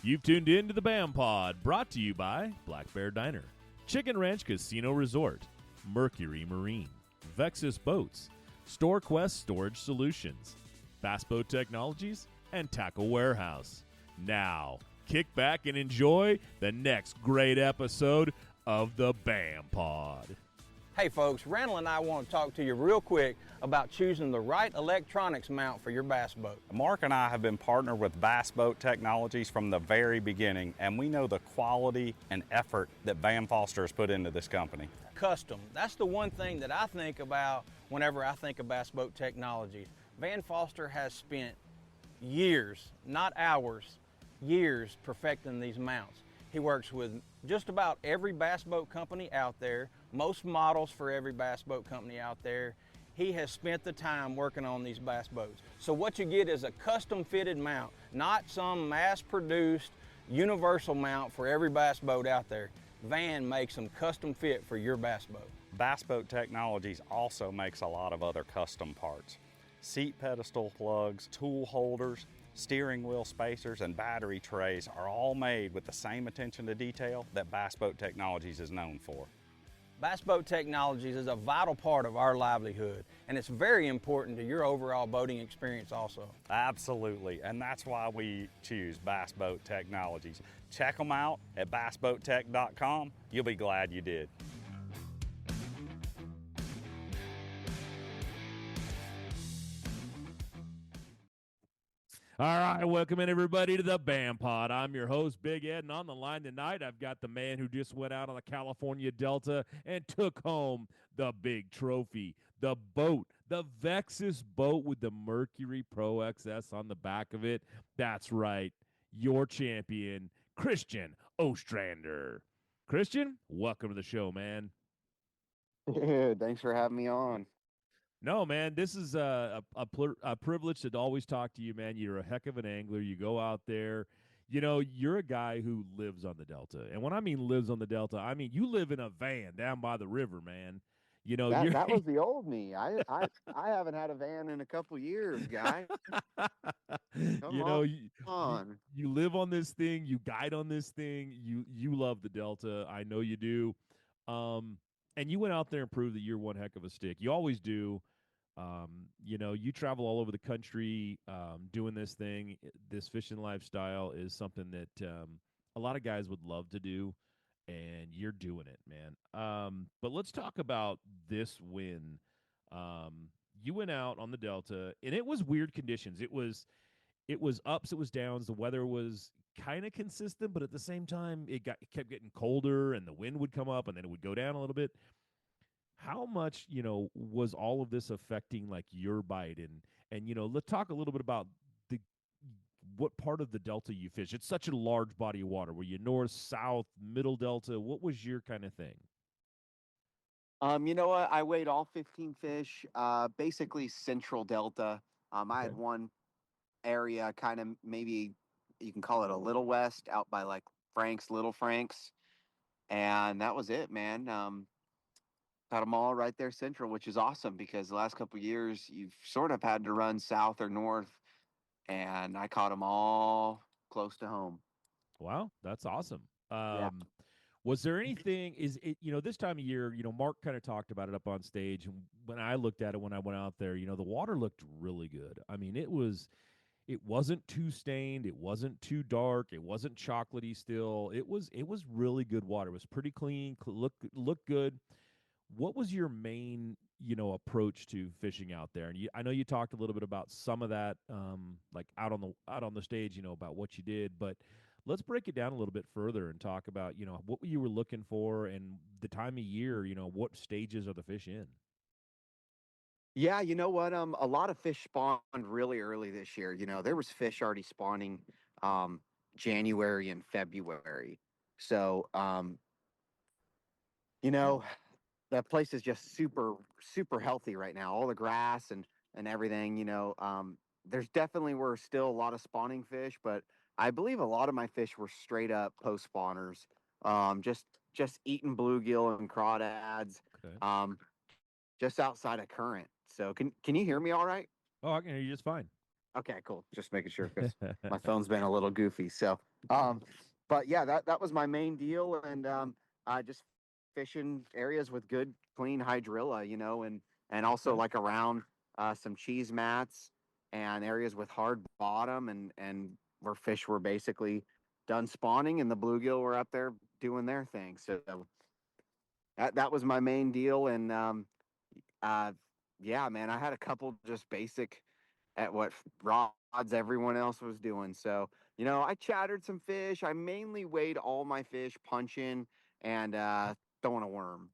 You've tuned in to the BAM Pod, brought to you by Black Bear Diner, Chicken Ranch Casino Resort, Mercury Marine, Vexus Boats, StoreQuest Storage Solutions, Bass Boat Technologies, and Tackle Warehouse. Now, kick back and enjoy the next great episode of the BAM Pod. Hey folks, Randall and I want to talk to you real quick about choosing the right electronics mount for your bass boat. Mark and I have been partnered with Bass Boat Technologies from the very beginning, and we know the quality and effort that Van Foster has put into this company. Custom, that's the one thing that I think about whenever I think of Bass Boat Technologies. Van Foster has spent years, not hours, years perfecting these mounts. He works with just about every bass boat company out there, most models for every bass boat company out there. He has spent the time working on these bass boats. So what you get is a custom fitted mount, not some mass produced universal mount for every bass boat out there. Van makes them custom fit for your bass boat. Bass Boat Technologies also makes a lot of other custom parts. Seat pedestal plugs, tool holders, steering wheel spacers, and battery trays are all made with the same attention to detail that Bass Boat Technologies is known for. Bass Boat Technologies is a vital part of our livelihood, and it's very important to your overall boating experience also. Absolutely, and that's why we choose Bass Boat Technologies. Check them out at bassboattech.com. You'll be glad you did. All right, welcome in everybody to the BAM Pod. I'm your host, Big Ed, and on the line tonight, I've got the man who just went out on the California Delta and took home the big trophy, the boat, the Vexus boat with the Mercury Pro XS on the back of it. That's right, your champion, Christian Ostrander. Christian, welcome to the show, man. Dude, thanks for having me on. No, man, this is a privilege to always talk to you, man. You're a heck of an angler. You go out there. You know, you're a guy who lives on the Delta. And when I mean lives on the Delta, I mean you live in a van down by the river, man. You know, that was the old me. I haven't had a van in a couple years, guy. You live on this thing. You guide on this thing. You love the Delta. I know you do. And you went out there and proved that you're one heck of a stick. You always do. You know, you travel all over the country doing this thing. This fishing lifestyle is something that a lot of guys would love to do, and you're doing it, man. But let's talk about this win. You went out on the Delta, and it was weird conditions. It was ups, it was downs. The weather was kind of consistent, but at the same time, it kept getting colder, and the wind would come up, and then it would go down a little bit. How much, was all of this affecting like your bite? And let's talk a little bit about what part of the Delta you fish. It's such a large body of water. Were you north, south, middle Delta? What was your kind of thing? You know what? I weighed all 15 fish, basically central Delta. I had one area kind of maybe you can call it a little west out by like Little Frank's. And that was it, man. Got them all right there central, which is awesome because the last couple of years you've sort of had to run south or north, and I caught them all close to home. Wow, that's awesome. Yeah. Was there anything, this time of year, Mark kind of talked about it up on stage, and when I looked at it when I went out there, the water looked really good. I mean, it wasn't too stained, it wasn't too dark, it wasn't chocolatey still. It was really good water. It was pretty clean, looked good. What was your main, approach to fishing out there? And I know you talked a little bit about some of that, like out on the stage, about what you did. But let's break it down a little bit further and talk about, what you were looking for and the time of year. What stages are the fish in? Yeah, you know what? A lot of fish spawned really early this year. There was fish already spawning January and February. So, that place is just super, super healthy right now. All the grass and everything, there's definitely were still a lot of spawning fish, but I believe a lot of my fish were straight up post spawners, just eating bluegill and crawdads, just outside of current. So can you hear me all right? Oh, I can hear you just fine. Okay, cool. Just making sure because my phone's been a little goofy. So, um, but yeah, that was my main deal, and just fishing areas with good, clean hydrilla, and also Okay. like around some cheese mats and areas with hard bottom, and where fish were basically done spawning, and the bluegill were up there doing their thing. So that was my main deal, and uh, yeah, man, I had a couple just basic at what rods everyone else was doing. So, I chattered some fish. I mainly weighed all my fish punching and throwing a worm.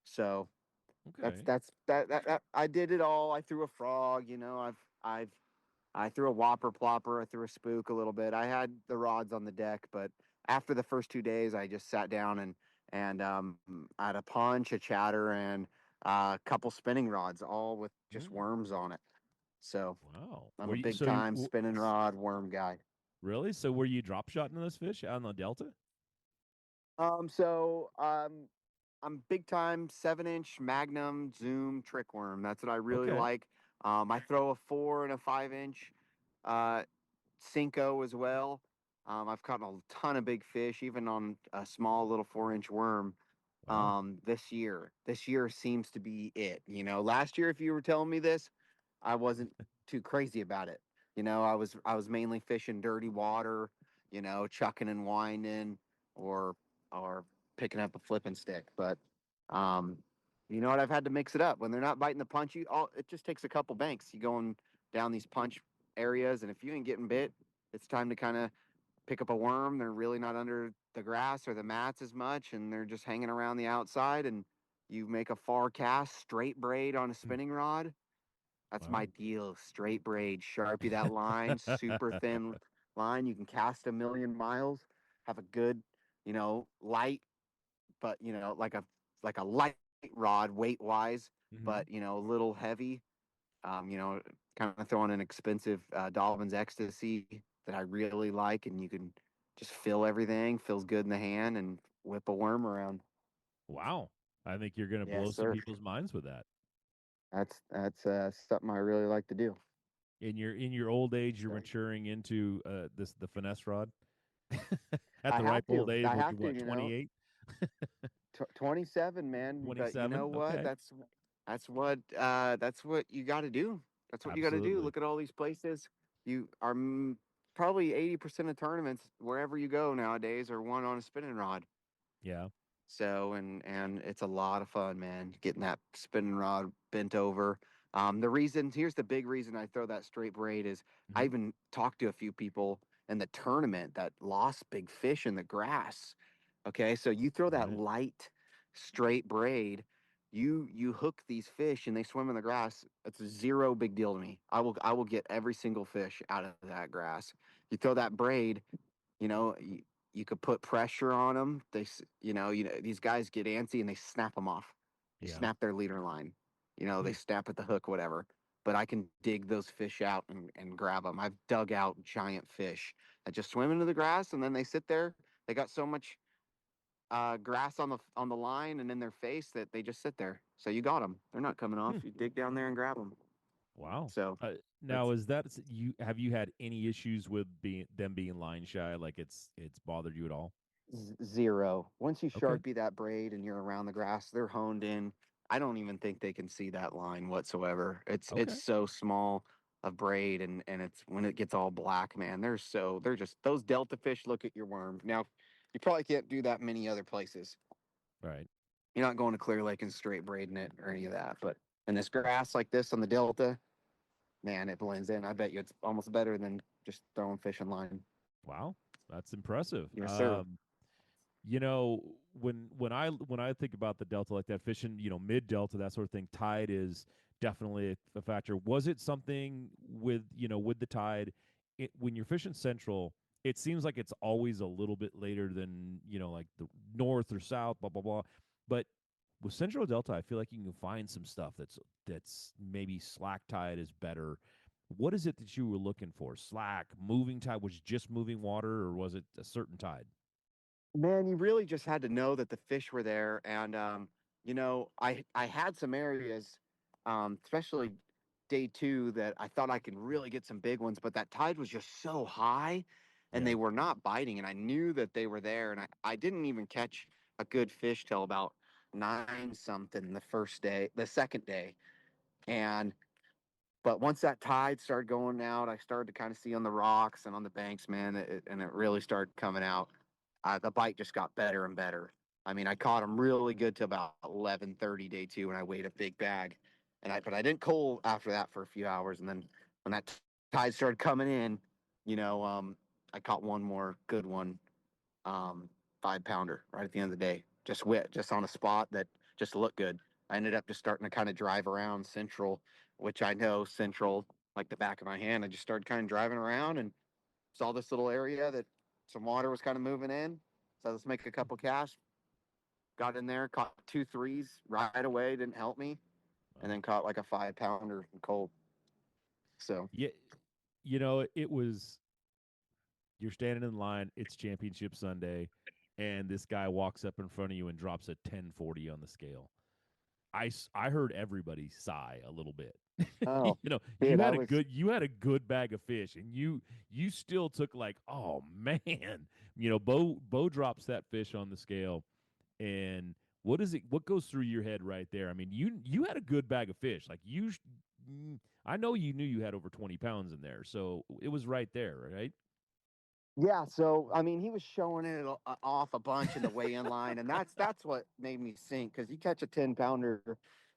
So Okay. that I did it all. I threw a frog, I've I threw a whopper plopper, I threw a spook a little bit. I had the rods on the deck, but after the first 2 days I just sat down and I had a punch, a chatter, and a couple spinning rods, all with just Mm, worms on it. So wow. I'm Were a you big so you time spinning rod worm guy. really? So were you drop shotting those fish out on the delta? So I'm big time 7-inch Magnum Zoom trick worm. That's what I really Okay. like. I throw a 4 and a 5 inch uh, Cinco as well. I've caught a ton of big fish, even on a small little 4-inch worm. Wow. This year seems to be it. Last year, if you were telling me this, I wasn't too crazy about it. I was mainly fishing dirty water, chucking and winding, or or picking up a flipping stick. But um, you know what? I've had to mix it up when they're not biting the punch. It just takes a couple banks. You going down these punch areas, and if you ain't getting bit, it's time to kind of pick up a worm. They're really not under the grass or the mats as much, and they're just hanging around the outside. And you make a far cast, straight braid on a Mm, spinning rod. That's my wow. deal. Straight braid, Sharpie that line, super thin line. You can cast a million miles. Have a good, light, but like a light rod weight wise, Hmm. but a little heavy. Um, you know, Kind of throwing an expensive Dolphins Ecstasy that I really like, and you can just fill everything. Feels good in the hand, and whip a worm around. Wow. I think you're going to blow Yes, some sir. people's minds with that. That's something I really like to do. In your old age, you're So maturing into the finesse rod. At I the ripe have old to. age, I what you have to. what 28, 27, man. But you 27? know what? Okay. That's what you got to do. That's what you got to do. Absolutely. Look at all these places. You are probably 80% of tournaments wherever you go nowadays are won on a spinning rod. Yeah. So and it's a lot of fun, man. Getting that spinning rod bent over. Here's the big reason I throw that straight braid is I Hmm. even talked to a few people in the tournament that lost big fish in the grass. Okay, so you throw that Right. light straight braid, you hook these fish and they swim in the grass. It's a zero big deal to me. I will get every single fish out of that grass. You throw that braid, you know, you could put pressure on them. These guys get antsy and they snap them off. They Yeah. snap their leader line. They Hmm. snap at the hook, whatever. But I can dig those fish out and grab them. I've dug out giant fish that just swim into the grass and then they sit there. They got so much grass on the line and in their face that they just sit there. So you got them. They're not coming off. Hmm. You dig down there and grab them. Wow. So Now that's is that you have you had any issues with being line shy? Like it's bothered you at all? Zero. Once you Okay. Sharpie that braid and you're around the grass, they're honed in. I don't even think they can see that line whatsoever. It's Okay. so small of braid, and it's when it gets all black, man. They're just those delta fish look at your worm. Now, you probably can't do that many other places. Right. You're not going to Clear Lake and straight braiding it or any of that. But in this grass like this on the delta, man, it blends in. I bet you it's almost better than just throwing fish in line. Wow. That's impressive. Yes, sir. You know, when I think about the delta like that, fishing, mid delta, that sort of thing, tide is definitely a factor. Was it something with the tide, when you're fishing central, it seems like it's always a little bit later than like the north or south, blah blah blah. But with central delta, I feel like you can find some stuff that's maybe slack tide is better. What is it that you were looking for? Slack, moving tide, was just moving water, or was it a certain tide? Man, you really just had to know that the fish were there, and I had some areas, especially. day 2 that I thought I could really get some big ones, but that tide was just so high and Yeah. they were not biting. And I knew that they were there. And I didn't even catch a good fish till about 9 something the second day. And but once that tide started going out, I started to kind of see on the rocks and on the banks, man, and it really started coming out. The bite just got better and better. I mean, I caught them really good till about 11:30 day 2, and I weighed a big bag. But I didn't cull after that for a few hours, and then when that tide started coming in, you know, I caught one more good one, 5 pounder right at the end of the day, just on a spot that just looked good. I ended up just starting to kind of drive around Central, which I know Central like the back of my hand. I just started kind of driving around and saw this little area that some water was kind of moving in. So let's make a couple casts. Got in there, caught 2 threes right away. Didn't help me, and Wow. then caught like a 5 pounder cold. So Yeah. It was you're standing in line. It's championship Sunday, and this guy walks up in front of you and drops a 1040 on the scale. I heard everybody sigh a little bit. oh, You dude, I had a was good bag of fish, and you still took like, oh man, Bo drops that fish on the scale, and what goes through your head right there? I mean, you had a good bag of fish, like I know you knew you had over 20 pounds in there, so it was right there, right? Yeah, so I mean, he was showing it off a bunch in the weigh-in line, and that's what made me sink because you catch a 10 pounder.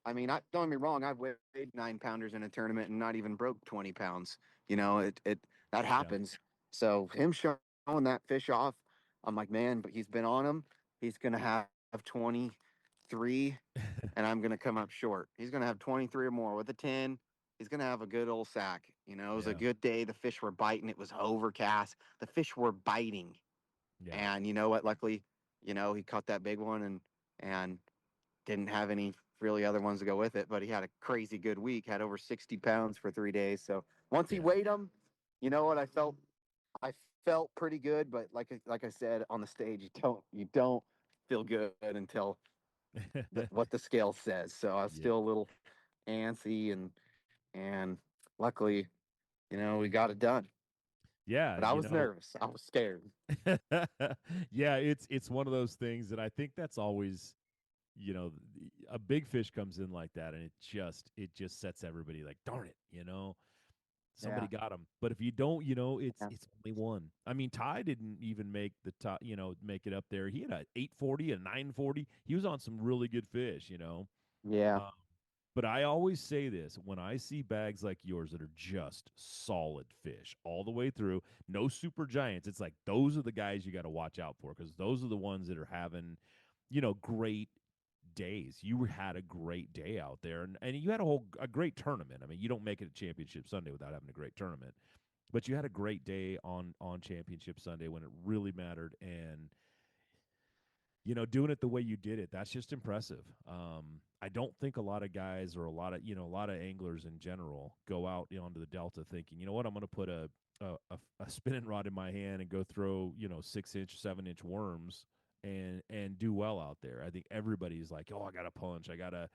I mean, don't get me wrong, I've weighed 9 pounders in a tournament and not even broke 20 pounds. It that Yeah. happens. So him showing that fish off, I'm like, man, but he's been on him. He's gonna have 23, and I'm gonna come up short. He's gonna have 23 or more with a 10. He's gonna have a good old sack. It was a Yeah. good day. The fish were biting. It was overcast. The fish were biting, Yeah. and you know what? Luckily, he caught that big one and didn't have any really other ones to go with it. But he had a crazy good week. Had over 60 pounds for 3 days. So once he Yeah. weighed them, you know what? I felt pretty good. But like I said on the stage, you don't feel good until what the scale says. So I was Yeah. still a little antsy and luckily, we got it done. Yeah, But I was nervous. I was scared. yeah, it's one of those things that I think that's always, a big fish comes in like that, and it just sets everybody like, darn it, somebody Yeah. got him. But if you don't, it's Yeah. it's only one. I mean, Ty didn't even make the top, make it up there. He had a 840, a 940. He was on some really good fish. Yeah. Um, but I always say this when I see bags like yours that are just solid fish all the way through, no super giants. It's like those are the guys you got to watch out for because those are the ones that are having, great days. You had a great day out there, and you had a great tournament. I mean, you don't make it a championship Sunday without having a great tournament, but you had a great day on championship Sunday when it really mattered, and doing it the way you did it, that's just impressive. I don't think a lot of guys or a lot of anglers in general go out onto the Delta thinking, you know what, I'm going to put a spinning rod in my hand and go throw 6-inch, 7-inch worms and do well out there. I think everybody's like, oh, I got to punch, I got to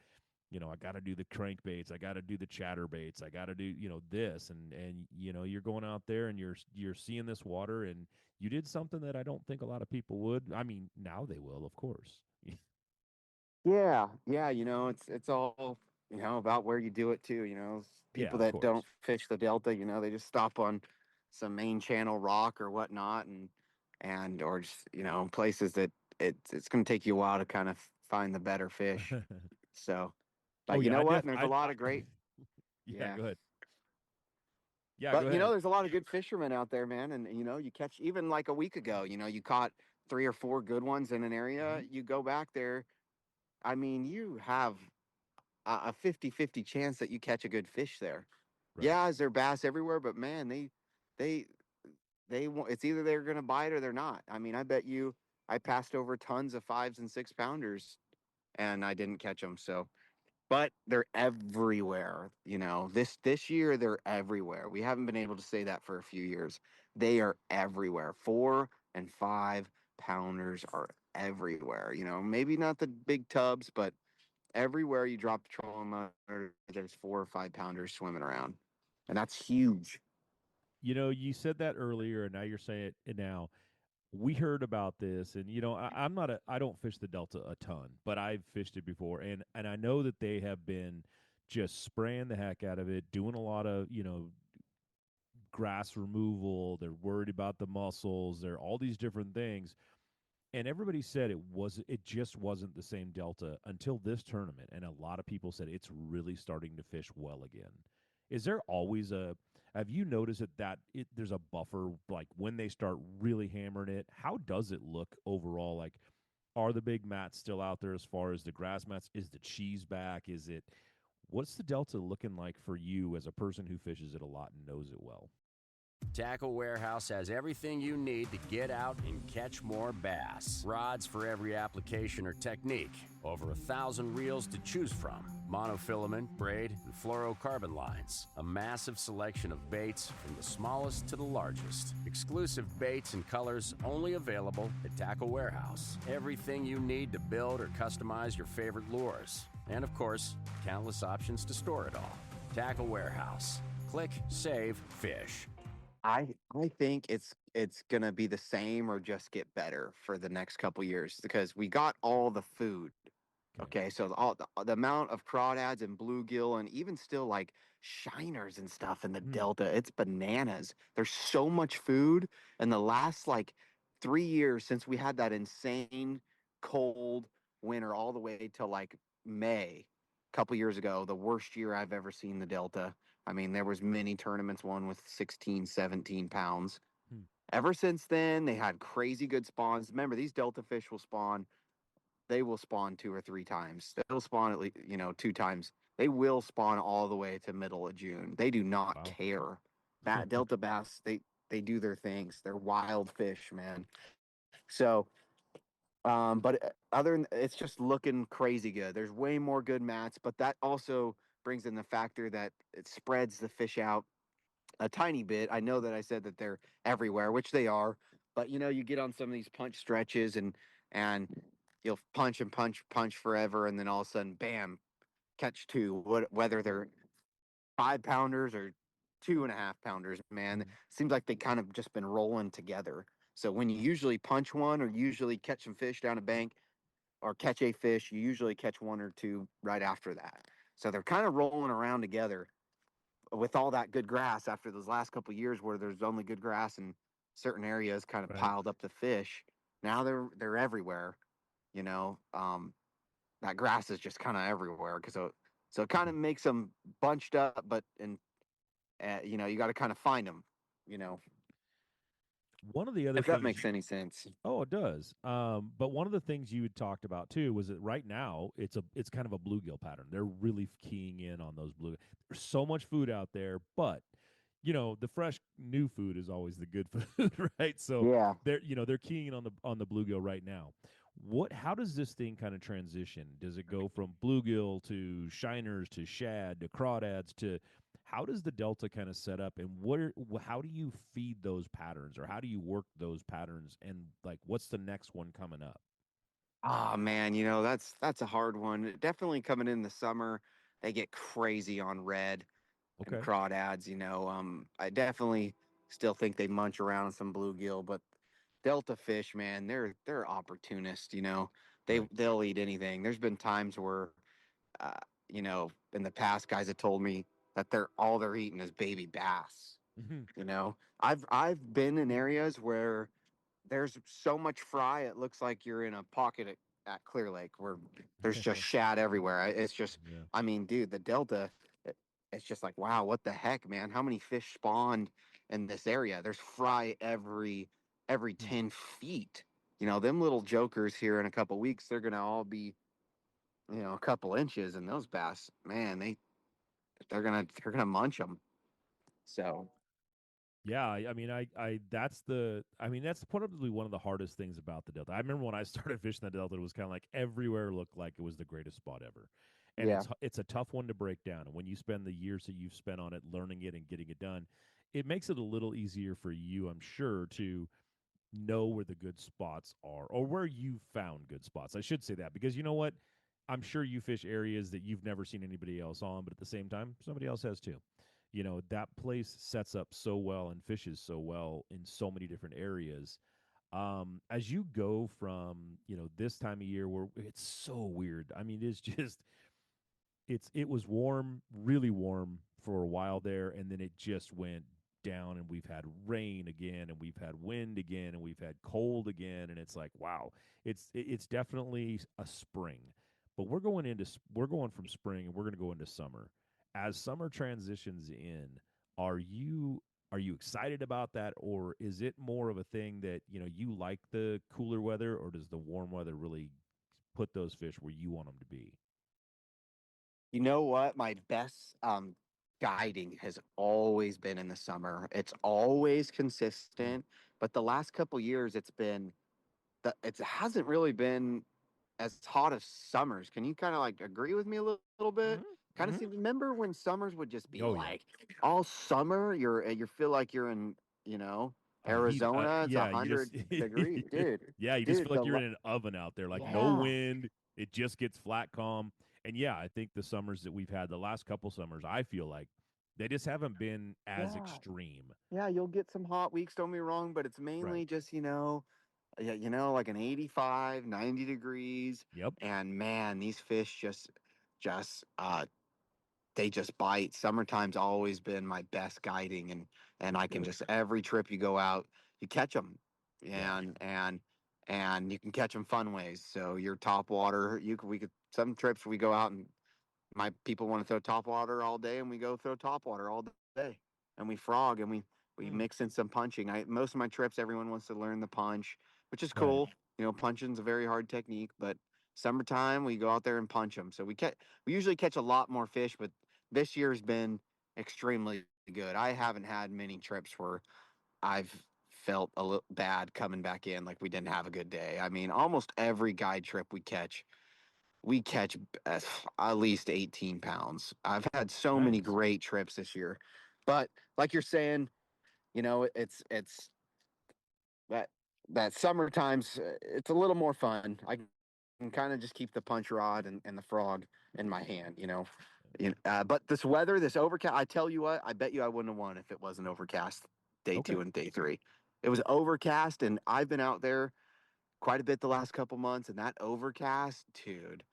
do the crankbaits, I got to do the chatterbaits, I got to do this, and you're going out there and you're seeing this water, and you did something that I don't think a lot of people would. I mean, now they will, of course. Yeah. Yeah. It's all, about where you do it too. Yeah, People of that don't course. fish the Delta, they just stop on some main channel rock or whatnot or just, places that it's going to take you a while to kind of find the better fish. So, Oh but you yeah, know what? There's a lot of great, yeah, yeah. go ahead. Yeah, go But ahead. there's a lot of good fishermen out there, man. And you catch even like a week ago, you caught 3 or 4 good ones in an area. Mhm. You go back there. I mean, you have a 50-50 chance that you catch a good fish there. Right. Yeah, is there bass everywhere? But man, they it's either they're gonna bite or they're not. I mean, I bet you I passed over tons of 5 and 6 pounders and I didn't catch them. So but they're everywhere. This year they're everywhere. We haven't been able to say that for a few years. They are everywhere. 4 and 5 pounders are everywhere. Maybe not the big tubs, but everywhere you drop the trolling motor, there's 4 or 5 pounders swimming around, and that's huge. You know, you said that earlier, and now you're saying it now. We heard about this, and I'm not I don't fish the Delta a ton, but I've fished it before, and I know that they have been just spraying the heck out of it, doing a lot of grass removal. They're worried about the mussels. They're all these different things, and everybody said it just wasn't the same Delta until this tournament, and a lot of people said it's really starting to fish well again. Is there always a have you noticed there's a buffer like when they start really hammering it? How does it look overall? Like, are the big mats still out there as far as the grass mats? Is the cheese back? What's the Delta looking like for you as a person who fishes it a lot and knows it well? Tackle Warehouse has everything you need to get out and catch more bass. Rods for every application or technique. Over 1,000 reels to choose from. Monofilament, braid, and fluorocarbon lines. A massive selection of baits from the smallest to the largest. Exclusive baits and colors only available at Tackle Warehouse. Everything you need to build or customize your favorite lures. And of course, countless options to store it all. Tackle Warehouse. Click, save, fish. I think it's gonna be the same or just get better for the next couple years because we got all the food. Okay. Okay, so the amount of crawdads and bluegill and even still like shiners and stuff in the Hmm. delta, it's bananas. There's so much food, and the last like 3 years since we had that insane cold winter all the way till like May, a couple years ago, the worst year I've ever seen the delta. I mean, there was many tournaments won with 16, 17 pounds. Hmm. Ever since then, they had crazy good spawns. Remember, these delta fish will spawn, they will spawn 2 or 3 times. They'll spawn at least, 2 times. They will spawn all the way to middle of June. They do not Wow. care. That delta bass, they do their things. They're wild fish, man. So, but other than it's just looking crazy good. There's way more good mats, but that also brings in the factor that it spreads the fish out a tiny bit. I know that I said that they're everywhere, which they are, but you get on some of these punch stretches and you'll punch and punch, punch forever, and then all of a sudden, bam, catch two. Whether they're 5 pounders or 2.5 pounders, man, it Hmm. seems like they kind of just been rolling together. So when you usually punch one or usually catch some fish down a bank or catch a fish, you usually catch one or two right after that. So they're kind of rolling around together with all that good grass after those last couple of years where there's only good grass in certain areas kind of Right. piled up the fish. Now they're everywhere. You know, that grass is just kind of everywhere because so it kind Hmm. of makes them bunched up, but and you got to kind of find them. You know, One of the other if that things makes any sense. Oh, it does. But one of the things you had talked about too was that right now it's kind of a bluegill pattern. They're really keying in on those blue. There's so much food out there, but the fresh new food is always the good food, right? So Yeah. they're keying in on the bluegill right now. How does this thing kind of transition? Does it go from bluegill to shiners to shad to crawdads to how does the delta kind of set up and how do you feed those patterns or how do you work those patterns and like what's the next one coming up? Oh man, that's a hard one. Definitely coming in the summer, they get crazy on red and Okay. crawdads. I definitely still think they munch around some bluegill, but delta fish, man, they're opportunists. Right. They'll eat anything. There's been times where, uh, in the past, guys have told me that they're eating is baby bass. Hmm. I've been in areas where there's so much fry it looks like you're in a pocket at Clear Lake where there's just shad everywhere. It's just, Yeah. I mean, dude, the Delta, it's just like, wow, what the heck, man? How many fish spawned in this area? There's fry every Hmm. 10 feet. Them little jokers here in a couple weeks, they're gonna all be, a couple inches, and those bass, man, they're gonna munch them. So Yeah, I mean, that's probably one of the hardest things about the Delta. I remember when I started fishing the Delta, it was kind of like everywhere looked like it was the greatest spot ever, and yeah. it's a tough one to break down. And when you spend the years that you've spent on it, learning it and getting it done, it makes it a little easier for you, I'm sure, to know where the good spots are or where you found good spots. I should say that because you know what? I'm sure you fish areas that you've never seen anybody else on, but at the same time, somebody else has too. That place sets up so well and fishes so well in so many different areas. As you go from, this time of year where it's so weird. I mean, it's just it was warm, really warm for a while there, and then it just went down, and we've had rain again, and we've had wind again, and we've had cold again, and it's like, wow, it's definitely a spring, but we're going from spring, and we're going to go into summer. As summer transitions in, are you excited about that, or is it more of a thing that you like the cooler weather, or does the warm weather really put those fish where you want them to be? You know what? My best guiding has always been in the summer. It's always Mm. consistent, but the last couple years it hasn't really been as hot as summers. Can you kind of like agree with me a little bit? Kind of Mm-hmm. see. Remember when summers would just be Oh yeah. like all summer? You feel like you're in you know Heat. Arizona. It's a Yeah, you just hundred degrees, dude. yeah, you just Dude, feel like you're in an oven out there, like no yeah, wind. It just gets flat calm. And yeah, I think the summers that we've had, the last couple summers, I feel like they just haven't been as yeah, extreme. yeah. You'll get some hot weeks. Don't be wrong, but it's Right. mainly just yeah, like an 85, 90 degrees. Yep. And man, these fish just they just bite. Summertime's always been my best guiding, and That's I can good. just every trip you go out, you catch them, Yeah. and you can catch them fun ways. So your top water, we could some trips we go out and my people want to throw top water all day, and we go throw top water all day, and we frog and we Hmm. mix in some punching. Most of my trips, everyone wants to learn the punch, which is Right. cool. Punching's a very hard technique, but summertime we go out there and punch them. So we usually catch a lot more fish, but this year's been extremely good. I haven't had many trips where I've felt a little bad coming back in, like we didn't have a good day. I mean, almost every guide trip we catch at least 18 pounds. I've had so many Nice. great trips this year. But like you're saying, it's that that summertime's it's a little more fun. I can kind of just keep the punch rod and the frog in my hand. But this weather, this overcast, I tell you what, I bet you I wouldn't have won if it wasn't overcast day Okay. two and day three. It was overcast, and I've been out there quite a bit the last couple months, and that overcast, dude,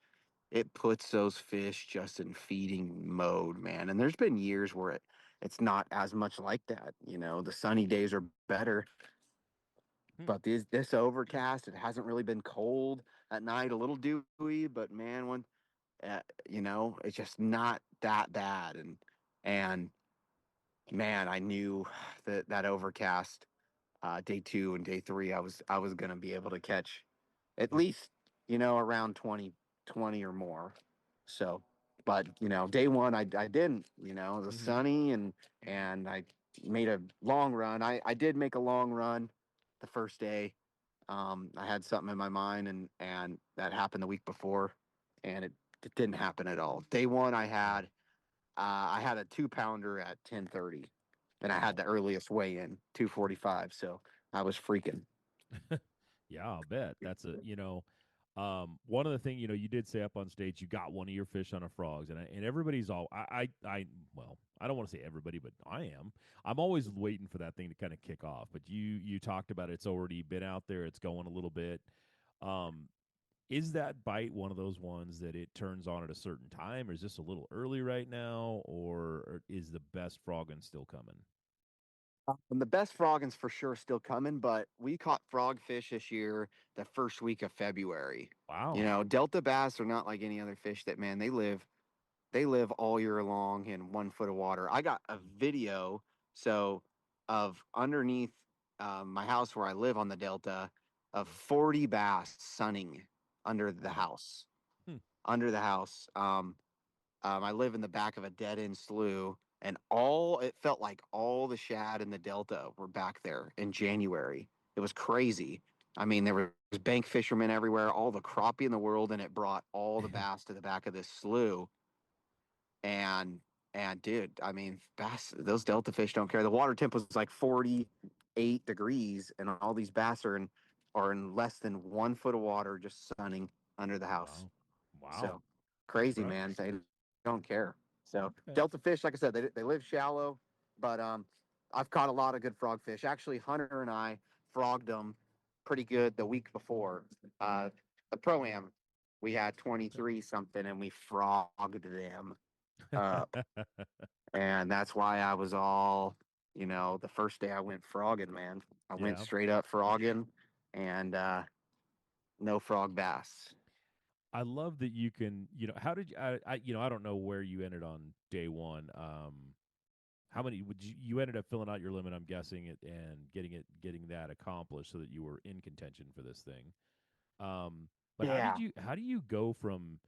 it puts those fish just in feeding mode, man. And there's been years where it's not as much like that. The sunny days are better, Hmm. but this overcast, it hasn't really been cold at night, a little dewy, but man, it's just not that bad. And man, I knew that overcast day two and day three, I was gonna be able to catch at least around 20 or more. So, but day one I didn't. It was Mm-hmm. sunny and I made a long run. I did make a long run the first day. I had something in my mind and that happened the week before, and it didn't happen at all. Day one I had a 2 pounder at 10:30, and I had Wow. the earliest weigh in 2:45. So I was freaking. Yeah, I'll bet. That's one of the things, you did say up on stage, you got one of your fish on a frogs, and everybody's all, well, I don't want to say everybody, but I am. I'm always waiting for that thing to kind of kick off. But you talked about it's already been out there, it's going a little bit. Um, is that bite one of those ones that it turns on at a certain time, or is this a little early right now, or is the best frogging still coming? And the best frogging's for sure still coming, but we caught frogfish this year the first week of February. Wow. Delta bass are not like any other fish that, man, they live all year long in 1 foot of water. I got a video so of underneath my house where I live on the Delta of 40 bass sunning under the Wow. house. Hmm. Under the house. I live in the back of a dead end slough, and it felt like all the shad in the Delta were back there in January. It was crazy. I mean, there was bank fishermen everywhere, all the crappie in the world, and it brought all the bass to the back of this slough. And dude, I mean, bass, those Delta fish don't care. The water temp was like 48 degrees, and all these bass are in less than 1 foot of water, just sunning under the house. Wow. Wow. So That's crazy, impressive. man. They don't care. So Okay. Delta fish, like I said, they live shallow, but I've caught a lot of good frogfish. Actually, Hunter and I frogged them pretty good the week before. The pro am, we had 23 something, and we frogged them up, and that's why I was all, the first day I went frogging, man. I went Yeah. straight up frogging, and no frog bass. I love that you can, how did you, I don't know where you ended on day one. How many would you ended up filling out your limit, I'm guessing it, and getting that accomplished so that you were in contention for this thing. But Yeah. how do you go from,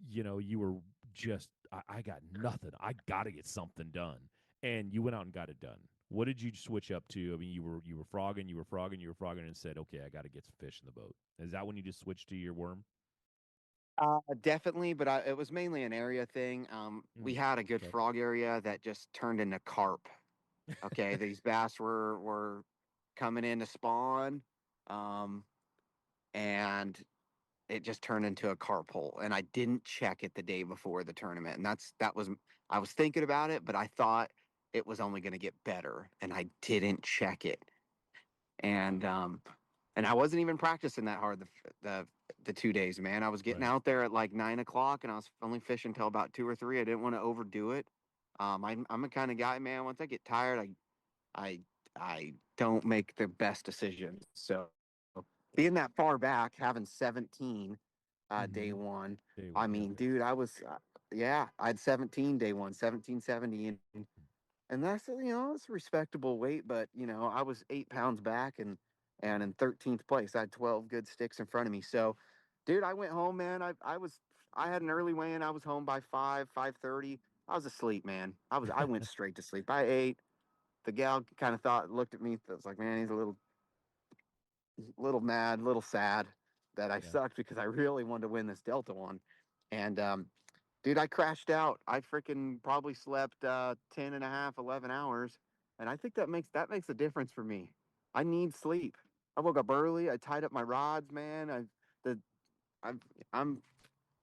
you were just, I got nothing. I got to get something done. And you went out and got it done. What did you switch up to? I mean, you were frogging, and said, okay, I got to get some fish in the boat. Is that when you just switched to your worm? Definitely, but it was mainly an area thing. We Mm, had a good okay. frog area that just turned into carp. Okay, these bass were coming in to spawn, um, and it just turned into a carp hole. And I didn't check it the day before the tournament, and that was I was thinking about it, but I thought it was only going to get better, and I didn't check it. And and I wasn't even practicing that hard the the 2 days, man. I was getting Right. out there at like 9 o'clock, and I was only fishing until about 2 or 3. I didn't want to overdo it. I'm a kind of guy, man. Once I get tired, I I don't make the best decisions. So being that far back, having 17 day Mm-hmm. one, Day I one. Yeah. mean, dude, I was yeah, I had 17 day one, 1770, and that's a respectable weight, but I was 8 pounds back, and in 13th place. I had 12 good sticks in front of me. So, dude, I went home, man. I had an early weigh in. I was home by 5:30. I was asleep, man. I went straight to sleep. I ate. The gal kind of looked at me. Was like, man, he's a little mad, a little sad that I Yeah. sucked because I really wanted to win this Delta one. And dude, I crashed out. I freaking probably slept 10 and a half, 11 hours. And I think that makes a difference for me. I need sleep. I woke up early. I tied up my rods, man. The I've, I'm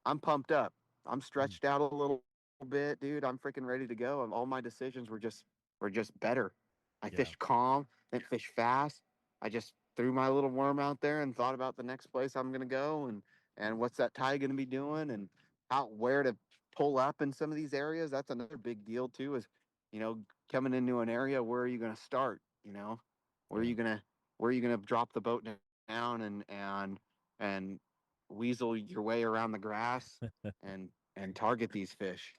I'm pumped up. I'm Mm, stretched out a little bit, dude. I'm freaking ready to go. And all my decisions were just better. I yeah. fished calm, didn't fish fast. I just threw my little worm out there and thought about the next place I'm gonna go, and what's that tide gonna be doing, and how where to pull up in some of these areas. That's another big deal too, is you know, coming into an area, where are you gonna start? Where are Yeah. you gonna where are you gonna drop the boat down, and weasel your way around the grass and target these fish.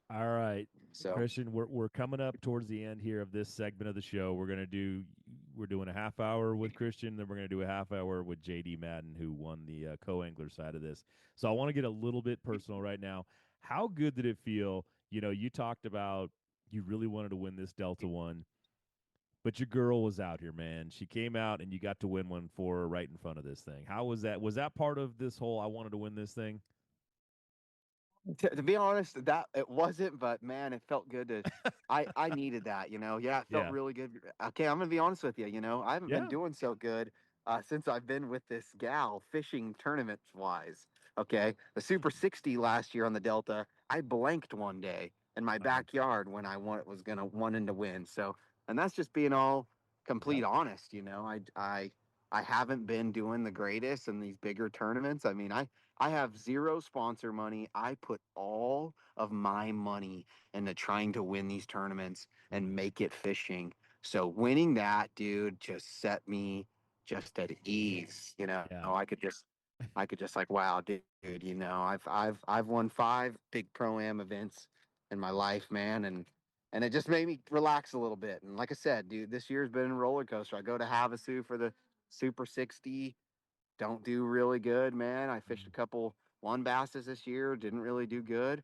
All right, So Christian, we're coming up towards the end here of this segment of the show. We're doing a half hour with Christian, then we're gonna do a half hour with JD Madden, who won the co-angler side of this. So I want to get a little bit personal right now. How good did it feel? You talked about you really wanted to win this Delta one, but your girl was out here, man. She came out and you got to win one for her right in front of this thing. How was that? Was that part of this whole I wanted to win this thing? to be honest, that it wasn't, but man, it felt good to. I needed that, Yeah, it felt Yeah. really good. Okay, I'm gonna be honest with you. I haven't been Yeah. doing so good since I've been with this gal fishing tournaments wise. Okay, the Super 60 last year on the Delta, I blanked one day in my Uh-huh. backyard when I was gonna wanting to win. So, and that's just being all Yeah. complete honest. I haven't been doing the greatest in these bigger tournaments. I mean, I have zero sponsor money. I put all of my money into trying to win these tournaments and make it fishing. So winning that, dude, just set me just at ease. Yeah. I could just like, wow, dude, I've won 5 big pro am events in my life, man, and it just made me relax a little bit. And like I said, dude, this year's been a roller coaster. I go to Havasu for the Super 60, don't do really good, man. I fished a Mm. couple one basses this year, didn't really do good.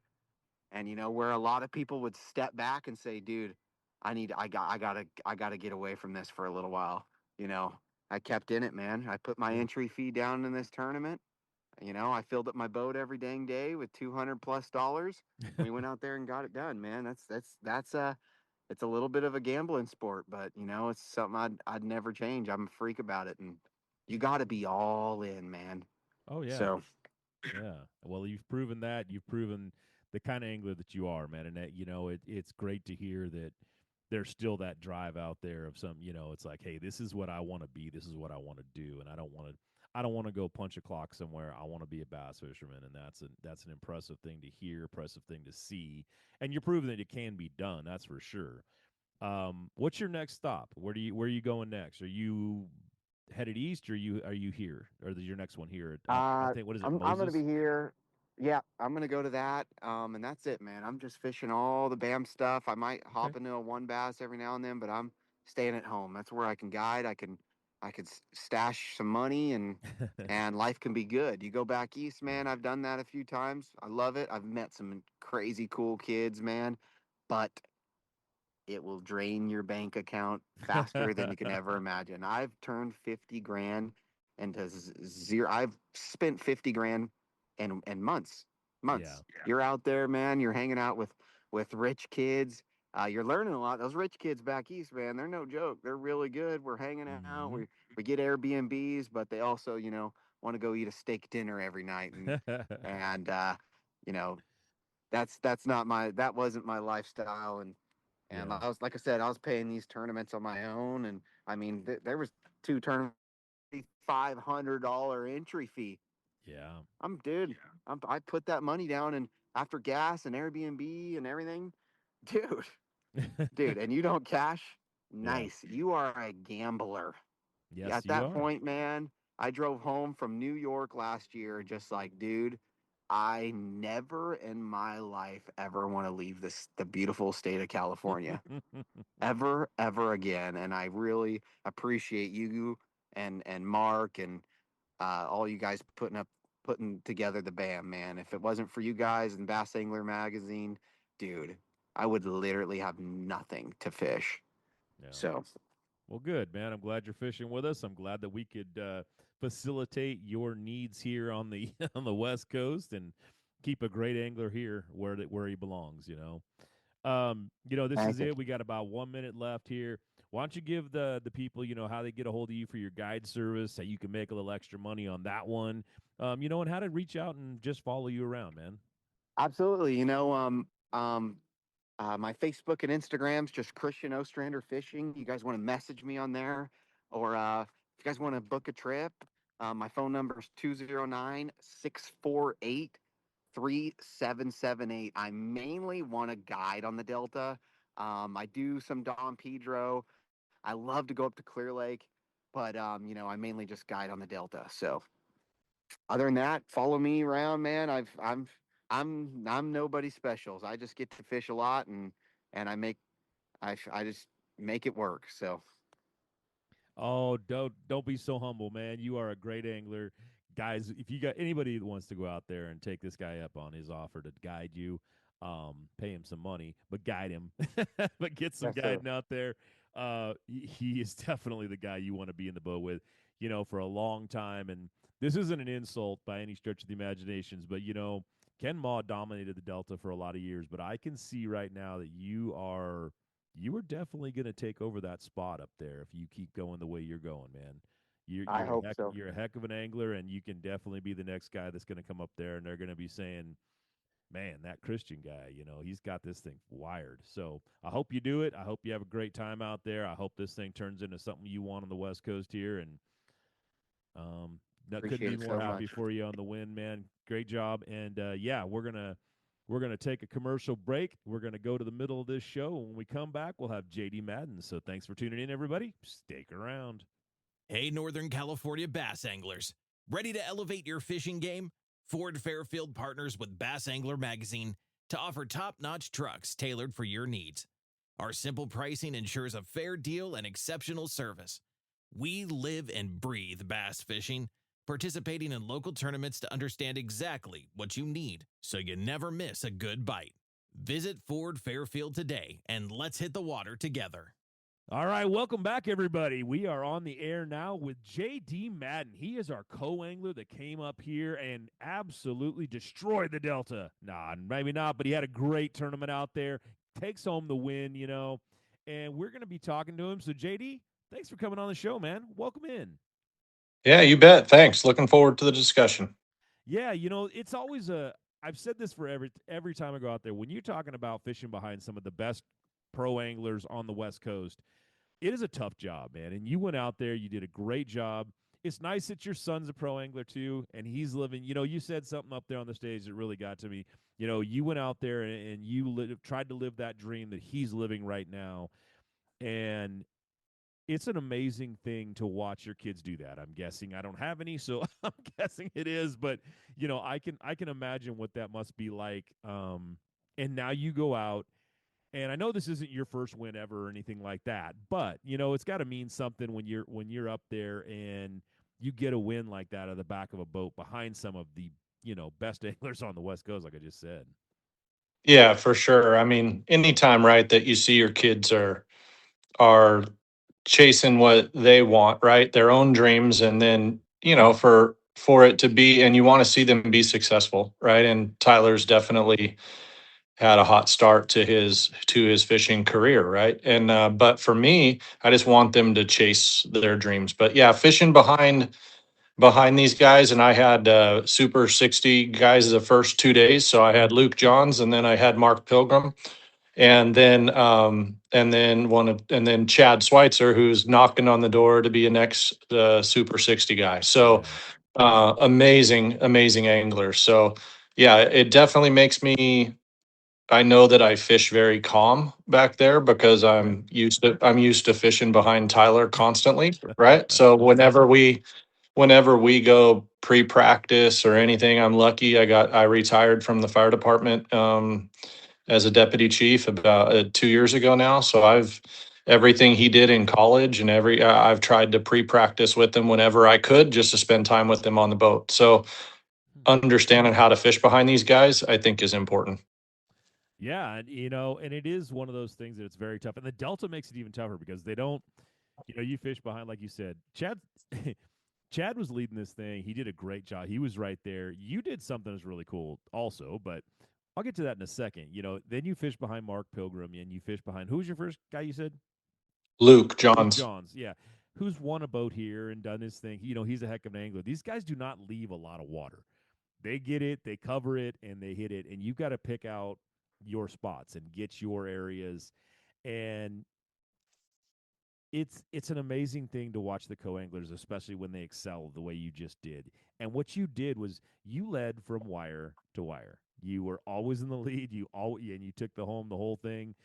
And where a lot of people would step back and say, "Dude, I gotta get away from this for a little while." You know, I kept in it, man. I put my Yeah. entry fee down in this tournament. I filled up my boat every dang day with $200+. We went out there and got it done, man. It's a little bit of a gambling sport, but it's something I'd never change. I'm a freak about it, and you got to be all in, man. Oh yeah. So Yeah. Well, you've proven that. You've proven the kind of angler that you are, man. And that, it's great to hear that there's still that drive out there of some, it's like, hey, this is what I want to be. This is what I want to do. And I don't want to go punch a clock somewhere. I want to be a bass fisherman. And that's an impressive thing to hear, impressive thing to see. And you're proving that it can be done. That's for sure. What's your next stop? Where are you going next? Are you headed east, or are you here, or is your next one here? I think, what is it, I'm gonna Moses? be here. Yeah, I'm gonna go to that. And that's it, man. I'm just fishing all the BAM stuff. I might Okay. hop into a one bass every now and then, but I'm staying at home. That's where I can guide. I can stash some money and life can be good. You go back east, man. I've done that a few times. I love it. I've met some crazy cool kids, man. But it will drain your bank account faster than you can ever imagine. I've turned 50 grand into zero. I've spent 50 grand in months. Yeah. Months. You're out there, man. You're hanging out with rich kids. You're learning a lot. Those rich kids back east, man, they're no joke. They're really good. We're hanging out. Hmm. We get Airbnbs, but they also, want to go eat a steak dinner every night, and you know, that wasn't my lifestyle. And Yeah. I was, like I said, I was paying these tournaments on my own, and I mean, there was two tournaments, $500 entry fee. Yeah. I'm dude. I put that money down, and after gas and Airbnb and everything, dude, dude, and you don't cash. Yeah. Nice, you are a gambler. Yeah, Yes, at you that are. point, man, I drove home from New York last year, just like, dude, I never in my life ever want to leave the beautiful state of California ever again. And I really appreciate you and Mark and all you guys putting together the BAM, man. If it wasn't for you guys and Bass Angler Magazine, dude, I would literally have nothing to fish. Yeah. So Well, good, man. I'm glad you're fishing with us. I'm glad that we could facilitate your needs here on the on the West Coast and keep a great angler here where he belongs. This thank is you. it. We got about 1 minute left here. Why don't you give the people, how they get a hold of you for your guide service, how you can make a little extra money on that one, and how to reach out and just follow you around, man. Absolutely. My Facebook and Instagram's just Christian Ostrander Fishing. You guys want to message me on there, or if you guys want to book a trip, my phone number is 209-648-3778. I mainly want to guide on the Delta. I do some Don Pedro. I love to go up to Clear Lake, but I mainly just guide on the Delta. So other than that, follow me around, man. I'm nobody specials. I just get to fish a lot, and I just make it work. So Oh, don't be so humble, man. You are a great angler. Guys, if you got anybody that wants to go out there and take this guy up on his offer to guide you, pay him some money, but guide him. But get some yes, sir. guiding out there. He is definitely the guy you want to be in the boat with, for a long time. And this isn't an insult by any stretch of the imaginations, but Ken Maw dominated the Delta for a lot of years, but I can see right now that you are definitely going to take over that spot up there if you keep going the way you're going, man. You're I you're a hope heck so. you're a heck of an angler, and you can definitely be the next guy that's going to come up there, and they're going to be saying, "Man, that Christian guy, he's got this thing wired." So I hope you do it. I hope you have a great time out there. I hope this thing turns into something you want on the West Coast here, and that couldn't Appreciate be it more so happy much. for you on the win, man. Great job, and yeah, we're gonna take a commercial break. We're gonna go to the middle of this show. When we come back, we'll have JD Madden. So thanks for tuning in, everybody. Stick around. Hey, Northern California bass anglers. Ready to elevate your fishing game? Ford Fairfield partners with Bass Angler Magazine to offer top-notch trucks tailored for your needs. Our simple pricing ensures a fair deal and exceptional service. We live and breathe bass fishing, participating in local tournaments to understand exactly what you need so you never miss a good bite. Visit Ford Fairfield today and let's hit the water together. All right, welcome back, everybody. We are on the air now with JD Madden. He is our co-angler that came up here and absolutely destroyed the Delta. Nah, maybe not, but he had a great tournament out there. Takes home the win, and we're going to be talking to him. So, JD, thanks for coming on the show, man. Welcome in. Yeah, you bet. Thanks. Looking forward to the discussion. Yeah, it's always a. I've said this for every time I go out there. When you're talking about fishing behind some of the best pro anglers on the West Coast, it is a tough job, man. And you went out there, you did a great job. It's nice that your son's a pro angler too, and he's living. You said something up there on the stage that really got to me. You went out there and you tried to live that dream that he's living right now, and it's an amazing thing to watch your kids do that. I'm guessing I don't have any, so I'm guessing it is, but I can imagine what that must be like. And now you go out, and I know this isn't your first win ever or anything like that, but it's got to mean something when you're up there and you get a win like that out of the back of a boat behind some of the best anglers on the West Coast, like I just said. Yeah, for sure. I mean, anytime, right, that you see your kids are chasing what they want, right? Their own dreams, and then, for it to be, and you want to see them be successful, right? And Tyler's definitely had a hot start to his fishing career, right? And but for me, I just want them to chase their dreams. But yeah, fishing behind these guys, and I had Super 60 guys the first 2 days. So I had Luke Johns, and then I had Mark Pilgrim, and then Chad Schweitzer, who's knocking on the door to be a next Super 60 guy. So Yeah. amazing angler. So yeah, it definitely makes me. I know that I fish very calm back there because Okay. I'm used to fishing behind Tyler constantly, right? So whenever we go pre-practice or anything, I'm lucky. I retired from the fire department as a deputy chief about 2 years ago now. So I've everything he did in college and I've tried to pre-practice with him whenever I could just to spend time with him on the boat. So understanding how to fish behind these guys, I think, is important. Yeah, and and it is one of those things that it's very tough. And the Delta makes it even tougher because they don't, you fish behind, like you said. Chad was leading this thing. He did a great job. He was right there. You did something that's really cool also, but I'll get to that in a second. Then you fish behind Mark Pilgrim and you fish behind, who was your first guy you said? Luke Luke Johns. Johns. Yeah. Who's won a boat here and done his thing. He's a heck of an angler. These guys do not leave a lot of water. They get it, they cover it, and they hit it. And you've got to pick out your spots and get your areas. And it's an amazing thing to watch the co-anglers, especially when they excel the way you just did. And what you did was you led from wire to wire. You were always in the lead. And you took the whole thing,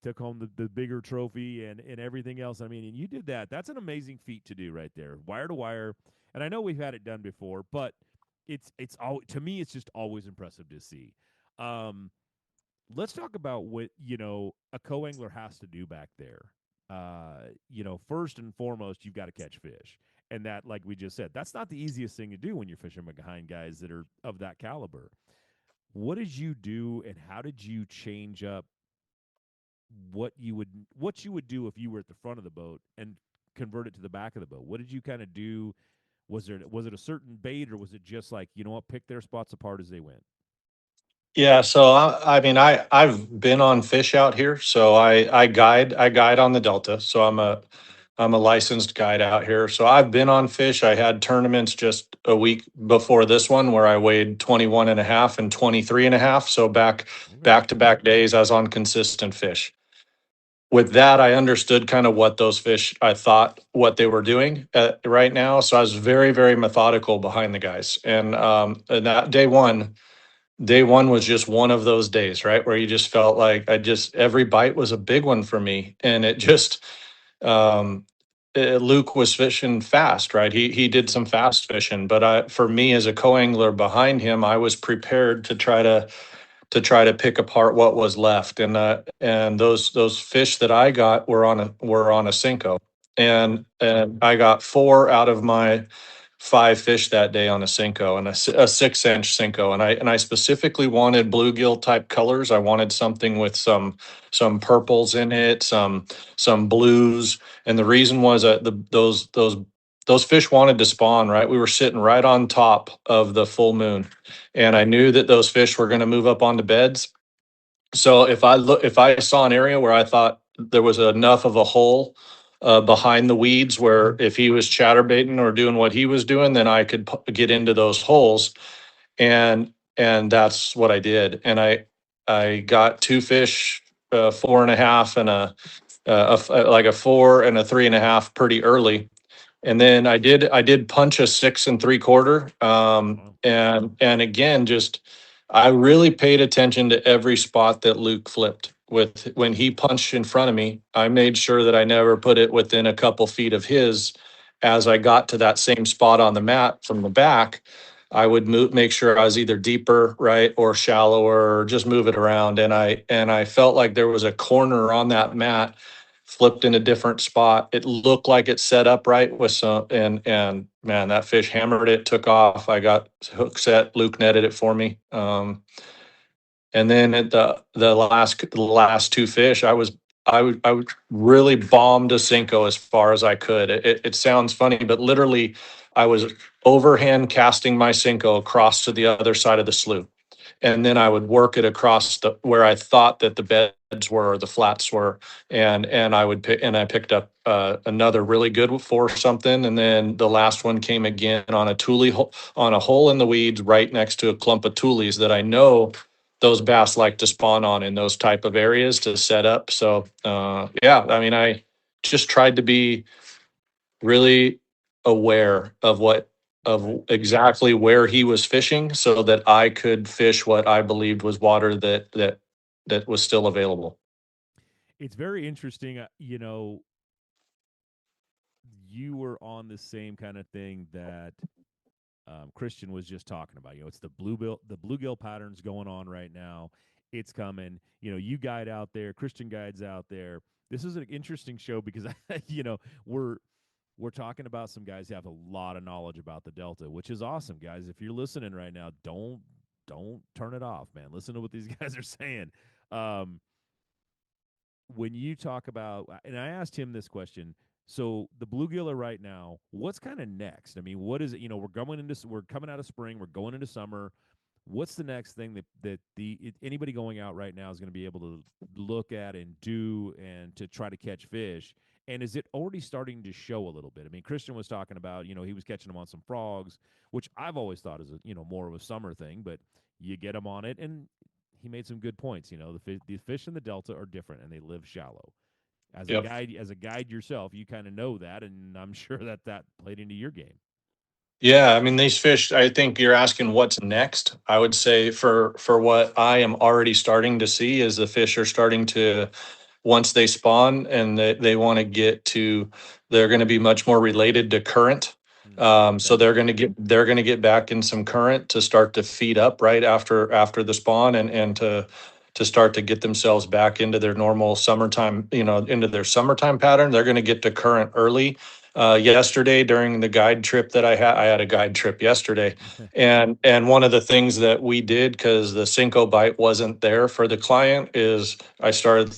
took home the bigger trophy and everything else. I mean, and you did that. That's an amazing feat to do right there, wire to wire. And I know we've had it done before, but it's all, to me, it's just always impressive to see. Um, let's talk about what a co-angler has to do back there. First and foremost, you've got to catch fish, and that, like we just said, that's not the easiest thing to do when you're fishing behind guys that are of that caliber. What did you do, and how did you change up what you would do if you were at the front of the boat and convert it to the back of the boat? What did you kind of do? Was it a certain bait, or was it just like, what, pick their spots apart as they went? Yeah, so I mean, I've been on fish out here, so I guide on the Delta. So I'm a licensed guide out here. So I've been on fish. I had tournaments just a week before this one where I weighed 21 and a half and 23 and a half. So Okay. back to back days, I was on consistent fish. With that, I understood kind of what those fish, I thought what they were doing right now. So I was very, very methodical behind the guys. And that day one was just one of those days, right? Where you just felt like every bite was a big one for me. And it just, um, Luke was fishing fast, right? He did Mm-hmm. some fast fishing, but for me as a co-angler behind him, I was prepared to try to pick apart what was left. And those fish that I got were on a Cinco. Okay. And I got four out of my five fish that day on a Cinco, and a 6 inch Cinco. And I specifically wanted bluegill type colors. I wanted something with some purples in it, some blues. And the reason was that those fish wanted to spawn, right? We were sitting right on top of the full moon, and I knew that those fish were going to move up onto beds. So if I saw an area where I thought there was enough of a hole behind the weeds where if he was chatterbaiting or doing what he was doing, then I could get into those holes. and that's what I did. And I got two fish, four and a half and like a four and a three and a half pretty early. And then I did punch a 6 3/4. Wow. And again, just I really paid attention to every spot that Luke flipped with when he punched in front of me. I made sure that I never put it within a couple feet of his. As I got to that same spot on the mat from the back, I would make sure I was either deeper, right, or shallower, or just move it around. And I felt like there was a corner on that mat flipped in a different spot. It looked like it set up right with some, and man, that fish hammered it, took off. I got hook set. Luke netted it for me. And then at the last two fish, I would really bombed a Cinco as far as I could. It sounds funny, but literally, I was overhand casting my Cinco across to the other side of the slough, and then I would work it across where I thought that the beds were or the flats were, and I picked up another really good for something, and then the last one came again on a on a hole in the weeds right next to a clump of tulies that I know those bass like to spawn on in those type of areas to set up. So yeah, I mean, I just tried to be really aware of Right. exactly where he was fishing so that I could fish what I believed was water that was still available. It's very interesting. You were on the same kind of thing that Christian was just talking about. It's the bluegill patterns going on right now. It's coming. You guide out there, Christian guides out there. This is an interesting show because we're talking about some guys who have a lot of knowledge about the Delta, which is awesome, guys. If you're listening right now, don't turn it off, man. Listen to what these guys are saying. Um, when you talk about, and I asked him this question. So the bluegiller right now, what's kind of next? I mean, what is it? We're coming out of spring, we're going into summer. What's the next thing that anybody going out right now is going to be able to look at and do and to try to catch fish? And is it already starting to show a little bit? I mean, Christian was talking about, he was catching them on some frogs, which I've always thought is more of a summer thing, but you get them on it, and he made some good points. The fish in the Delta are different and they live shallow. Yep. As a guide yourself, you kind of know that, and I'm sure that played into your game. Yeah, I mean, these fish, I think you're asking what's next. I would say for what I am already starting to see is the fish are starting to, once they spawn and they want to get to, they're going to be much more related to current. So Okay. they're going to get back in some current to start to feed up right after the spawn, and to start to get themselves back into their normal summertime, into their summertime pattern. They're going to get to current early. Yesterday during the guide trip that I had a guide trip yesterday, and one of the things that we did, because the Cinco bite wasn't there for the client, is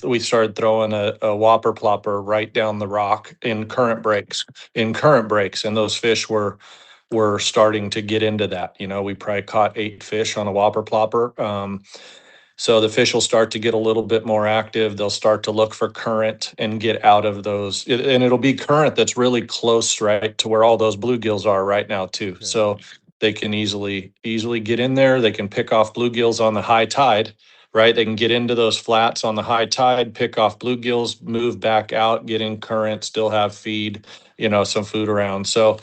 we started throwing a Whopper Plopper right down the rock in current breaks, and those fish were starting to get into that. We probably caught 8 fish on a Whopper Plopper. So the fish will start to get a little bit more active. They'll start to look for current and get out of those. And it'll be current that's really close, right, to where all those bluegills are right now too. Okay. So they can easily get in there. They can pick off bluegills on the high tide, right? They can get into those flats on the high tide, pick off bluegills, move back out, get in current, still have feed, some food around. So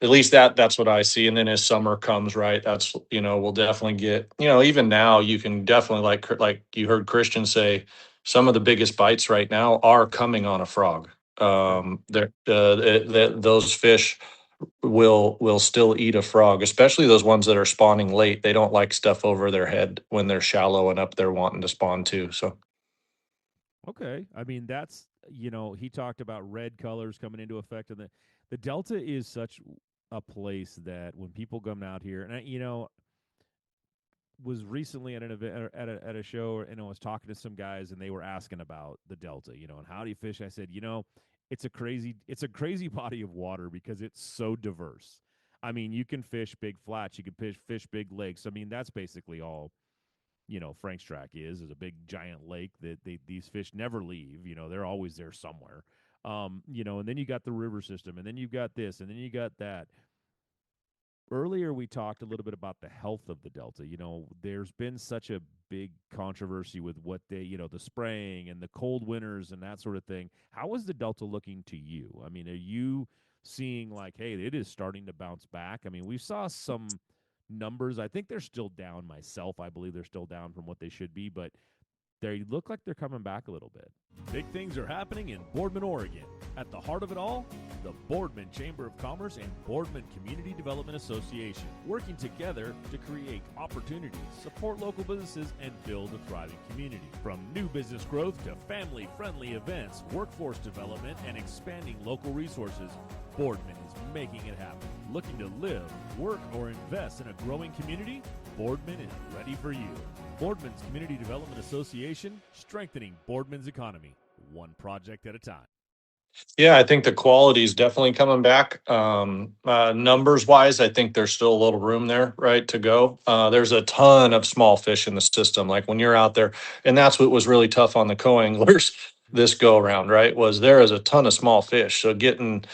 at least that's what I see. And then as summer comes, right, that's, we'll definitely get, even now you can definitely, like you heard Christian say, some of the biggest bites right now are coming on a frog. Sure. Those fish will still eat a frog, especially those ones that are spawning late. They don't like stuff over their head when they're shallow and up there wanting to spawn too. So Okay. I mean, that's he talked about red colors coming into effect, and the Delta is such a place that when people come out here, and was recently at an event at a show, and I was talking to some guys, and they were asking about the Delta, and how do you fish? I said, it's a crazy body of water because it's so diverse. I mean, you can fish big flats, you can fish big lakes. I mean, that's basically all Frank's track is a big giant lake that these fish never leave. They're always there somewhere. And then you got the river system, and then you've got this, and then you got that. Earlier we talked a little bit about the health of the delta. There's been such a big controversy with what the spraying and the cold winters and that sort of thing. How is the delta looking to you? I mean, are you seeing like, hey, it is starting to bounce back? I mean, we saw some numbers. I think they're still down myself. I believe they're still down from what they should be, but they look like they're coming back a little bit. Big things are happening in Boardman, Oregon. At the heart of it all, the Boardman Chamber of Commerce and Boardman Community Development Association, working together to create opportunities, support local businesses, and build a thriving community. From new business growth to family-friendly events, workforce development, and expanding local resources, Boardman is making it happen. Looking to live, work, or invest in a growing community? Boardman is ready for you. Boardman's Community Development Association, strengthening Boardman's economy, one project at a time. Yeah, I think the quality is definitely coming back. Numbers wise, I think there's still a little room there, right, to go. There's a ton of small fish in the system. Like when you're out there, and that's what was really tough on the co-anglers this go around, right? Was there is a ton of small fish. So getting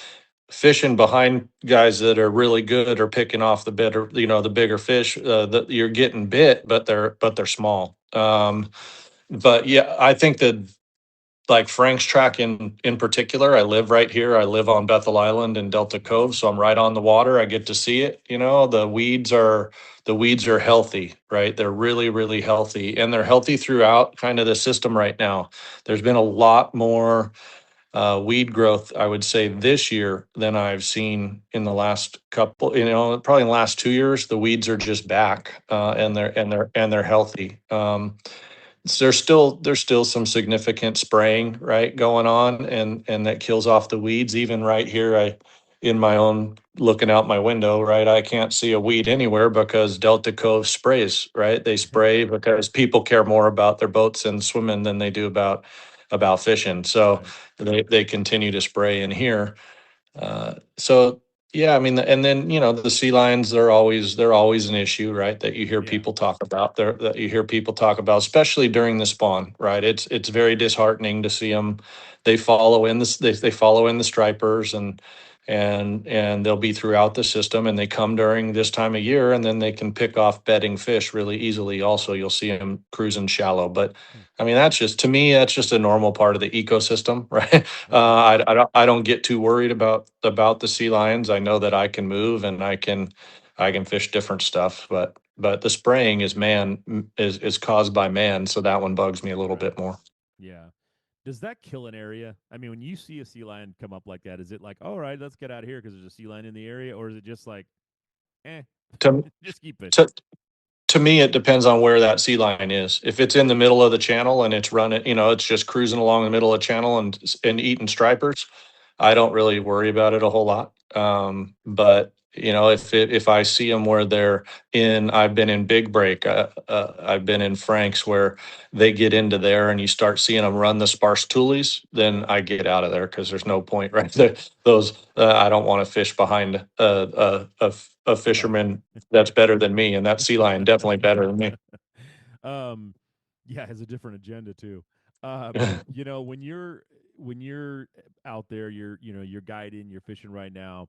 fishing behind guys that are really good or picking off the better, the bigger fish, that you're getting bit, but they're small. But yeah, I think that like Frank's track in particular, I live right here. I live on Bethel Island and Delta Cove, so I'm right on the water. I get to see it. The weeds are healthy, right? They're really, really healthy, and they're healthy throughout kind of the system right now. There's been a lot more weed growth, I would say, this year than I've seen in the last couple. Probably in the last 2 years, the weeds are just back, and they're healthy. So there's still some significant spraying, right, going on, and that kills off the weeds. Even right here, in my own looking out my window, right, I can't see a weed anywhere because Delta Cove sprays, right? They spray because people care more about their boats and swimming than they do about fishing. So Right. they continue to spray in here. So yeah, I mean, and then the sea lions, they're always an issue, right? That you hear Yeah. people talk about there, that you hear people talk about, especially during the spawn, right? It's very disheartening to see them. They follow in the stripers, and they'll be throughout the system, and they come during this time of year, and then they can pick off bedding fish really easily. Also, you'll see them cruising shallow, but Hmm. I mean, to me, that's just a normal part of the ecosystem, right? Okay. I don't get too worried about the sea lions. I know that I can move and I can fish different stuff, but the spraying is caused by man, so that one bugs me a little Right. bit more. Yeah. Does that kill an area? I mean, when you see a sea lion come up like that, is it like, all right, let's get out of here because there's a sea lion in the area, or is it just like, eh, To just keep fishing? to to me, it depends on where that sea lion is. If it's in the middle of the channel and it's running, it's just cruising along the middle of the channel and eating stripers, I don't really worry about it a whole lot. But if I see them where I've been in Big Break, I've been in Frank's where they get into there and you start seeing them run the sparse toolies, then I get out of there because there's no point, right there. Those I don't want to fish behind a Right. fisherman that's better than me, and that sea lion definitely better than me. um, yeah, has a different agenda too. When you're out there, you're guiding, you're fishing right now.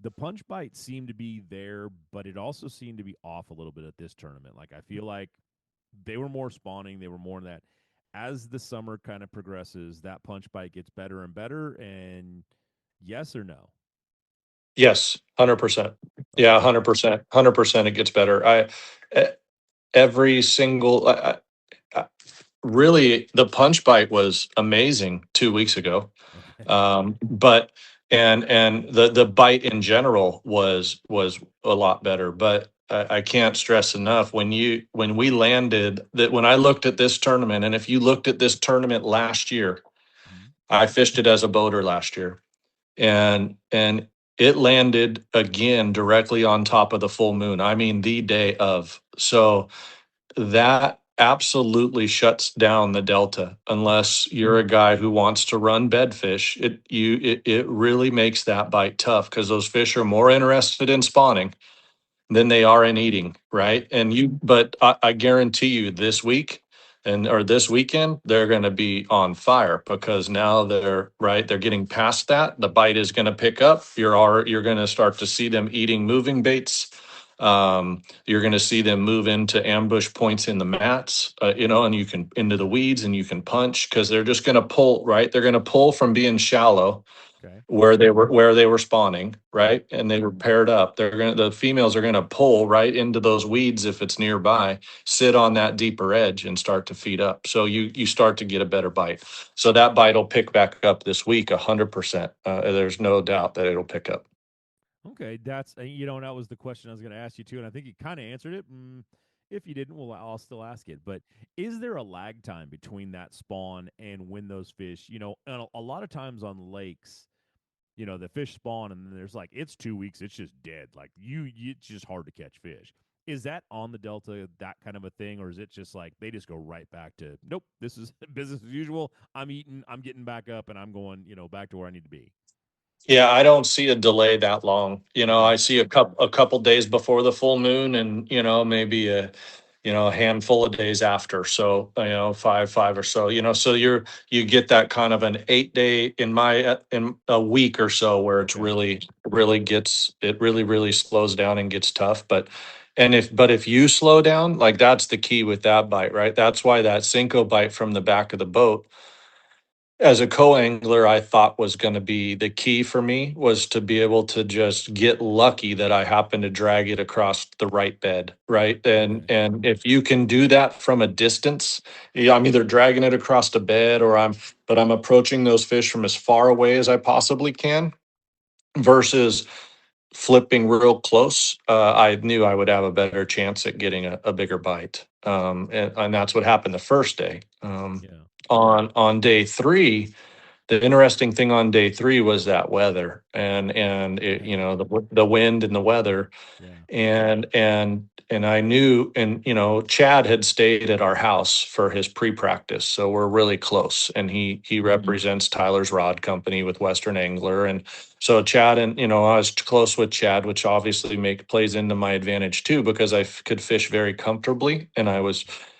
The punch bite seemed to be there, but it also seemed to be off a little bit at this tournament. Like I feel like they were more spawning, they were more in that. As the summer kind of progresses, that punch bite gets better and better. And yes or no? Yes, 100%. Yeah, Okay. 100%. 100% it gets better. E- every single really, the punch bite was amazing 2 weeks ago. Okay. But and the bite in general was a lot better. But I can't stress enough when we landed that when I looked at this tournament, and if you looked at this tournament last year, Mhm. I fished it as a boater last year, and it landed again directly on top of the full moon. I mean, the day of. So that absolutely shuts down the delta unless you're a guy who wants to run bedfish. It really makes that bite tough because those fish are more interested in spawning than they are in eating, right? Right. But I guarantee you this week and or this weekend, they're going to be on fire because now they're getting past that. The bite is going to pick up. You're going to start to see them eating moving baits. You're going to see them move into ambush points in the mats, and you can into the weeds and you can punch because they're just going to pull, right? They're going to pull from being shallow Okay. where they were spawning, Yep. right? And they were paired up. The females are gonna pull right into those weeds if it's nearby, sit on that deeper edge and start to feed up. So you start to get a better bite. So that bite will pick back up this week 100%. There's no doubt that it'll pick up. Okay, that's that was the question I was going to ask you too, and I think you kind of answered it. If you didn't, well, I'll still ask it. But is there a lag time between that spawn and when those fish? And a lot of times on lakes, the fish spawn, and then there's like it's 2 weeks, it's just dead. Like it's just hard to catch fish. Is that on the Delta that kind of a thing, or is it just like they just go right back to nope, this is business as usual? I'm eating, I'm getting back up, and I'm going back to where I need to be. Yeah, I don't see a delay that long. Okay. I see a couple days before the full moon, and maybe a handful of days after. So five or so. So you get that kind of an 8 day in a week or so where it's Okay. really slows down and gets tough. But if you slow down, like that's the key with that bite, right? That's why that Cinco bite from the back of the boat as a co-angler, I thought was going to be the key for me was to be able to just get lucky that I happened to drag it across the right bed, right? And Okay. and if you can do that from a distance, yeah, I'm either dragging it across the bed but I'm approaching those fish from as far away as I possibly can versus flipping real close. I knew I would have a better chance at getting a bigger bite. And that's what happened the first day. Yeah. On day three, the interesting thing on day three was that weather and it, Okay. the wind and the weather Yeah. and I knew, and Chad had stayed at our house for his pre-practice, so we're really close. And he represents Tyler's Rod Company with Western Angler, and so Chad and I was close with Chad, which obviously plays into my advantage too because could fish very comfortably, and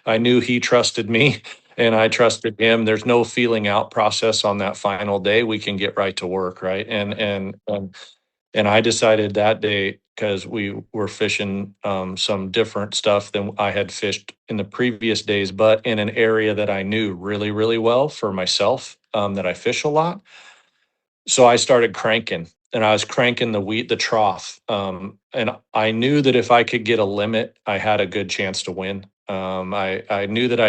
I knew he trusted me. And I Yeah. trusted him. There's no feeling out process on that final day. We can get right to work, right? And Right. and and and I decided that day because we were fishing some different stuff than I had fished in the previous days, but in an area that I knew really, really well for myself, that I fish a lot. So I started cranking, and I was cranking the trough. And I knew that if I could get a limit, I had a good chance to win. I knew that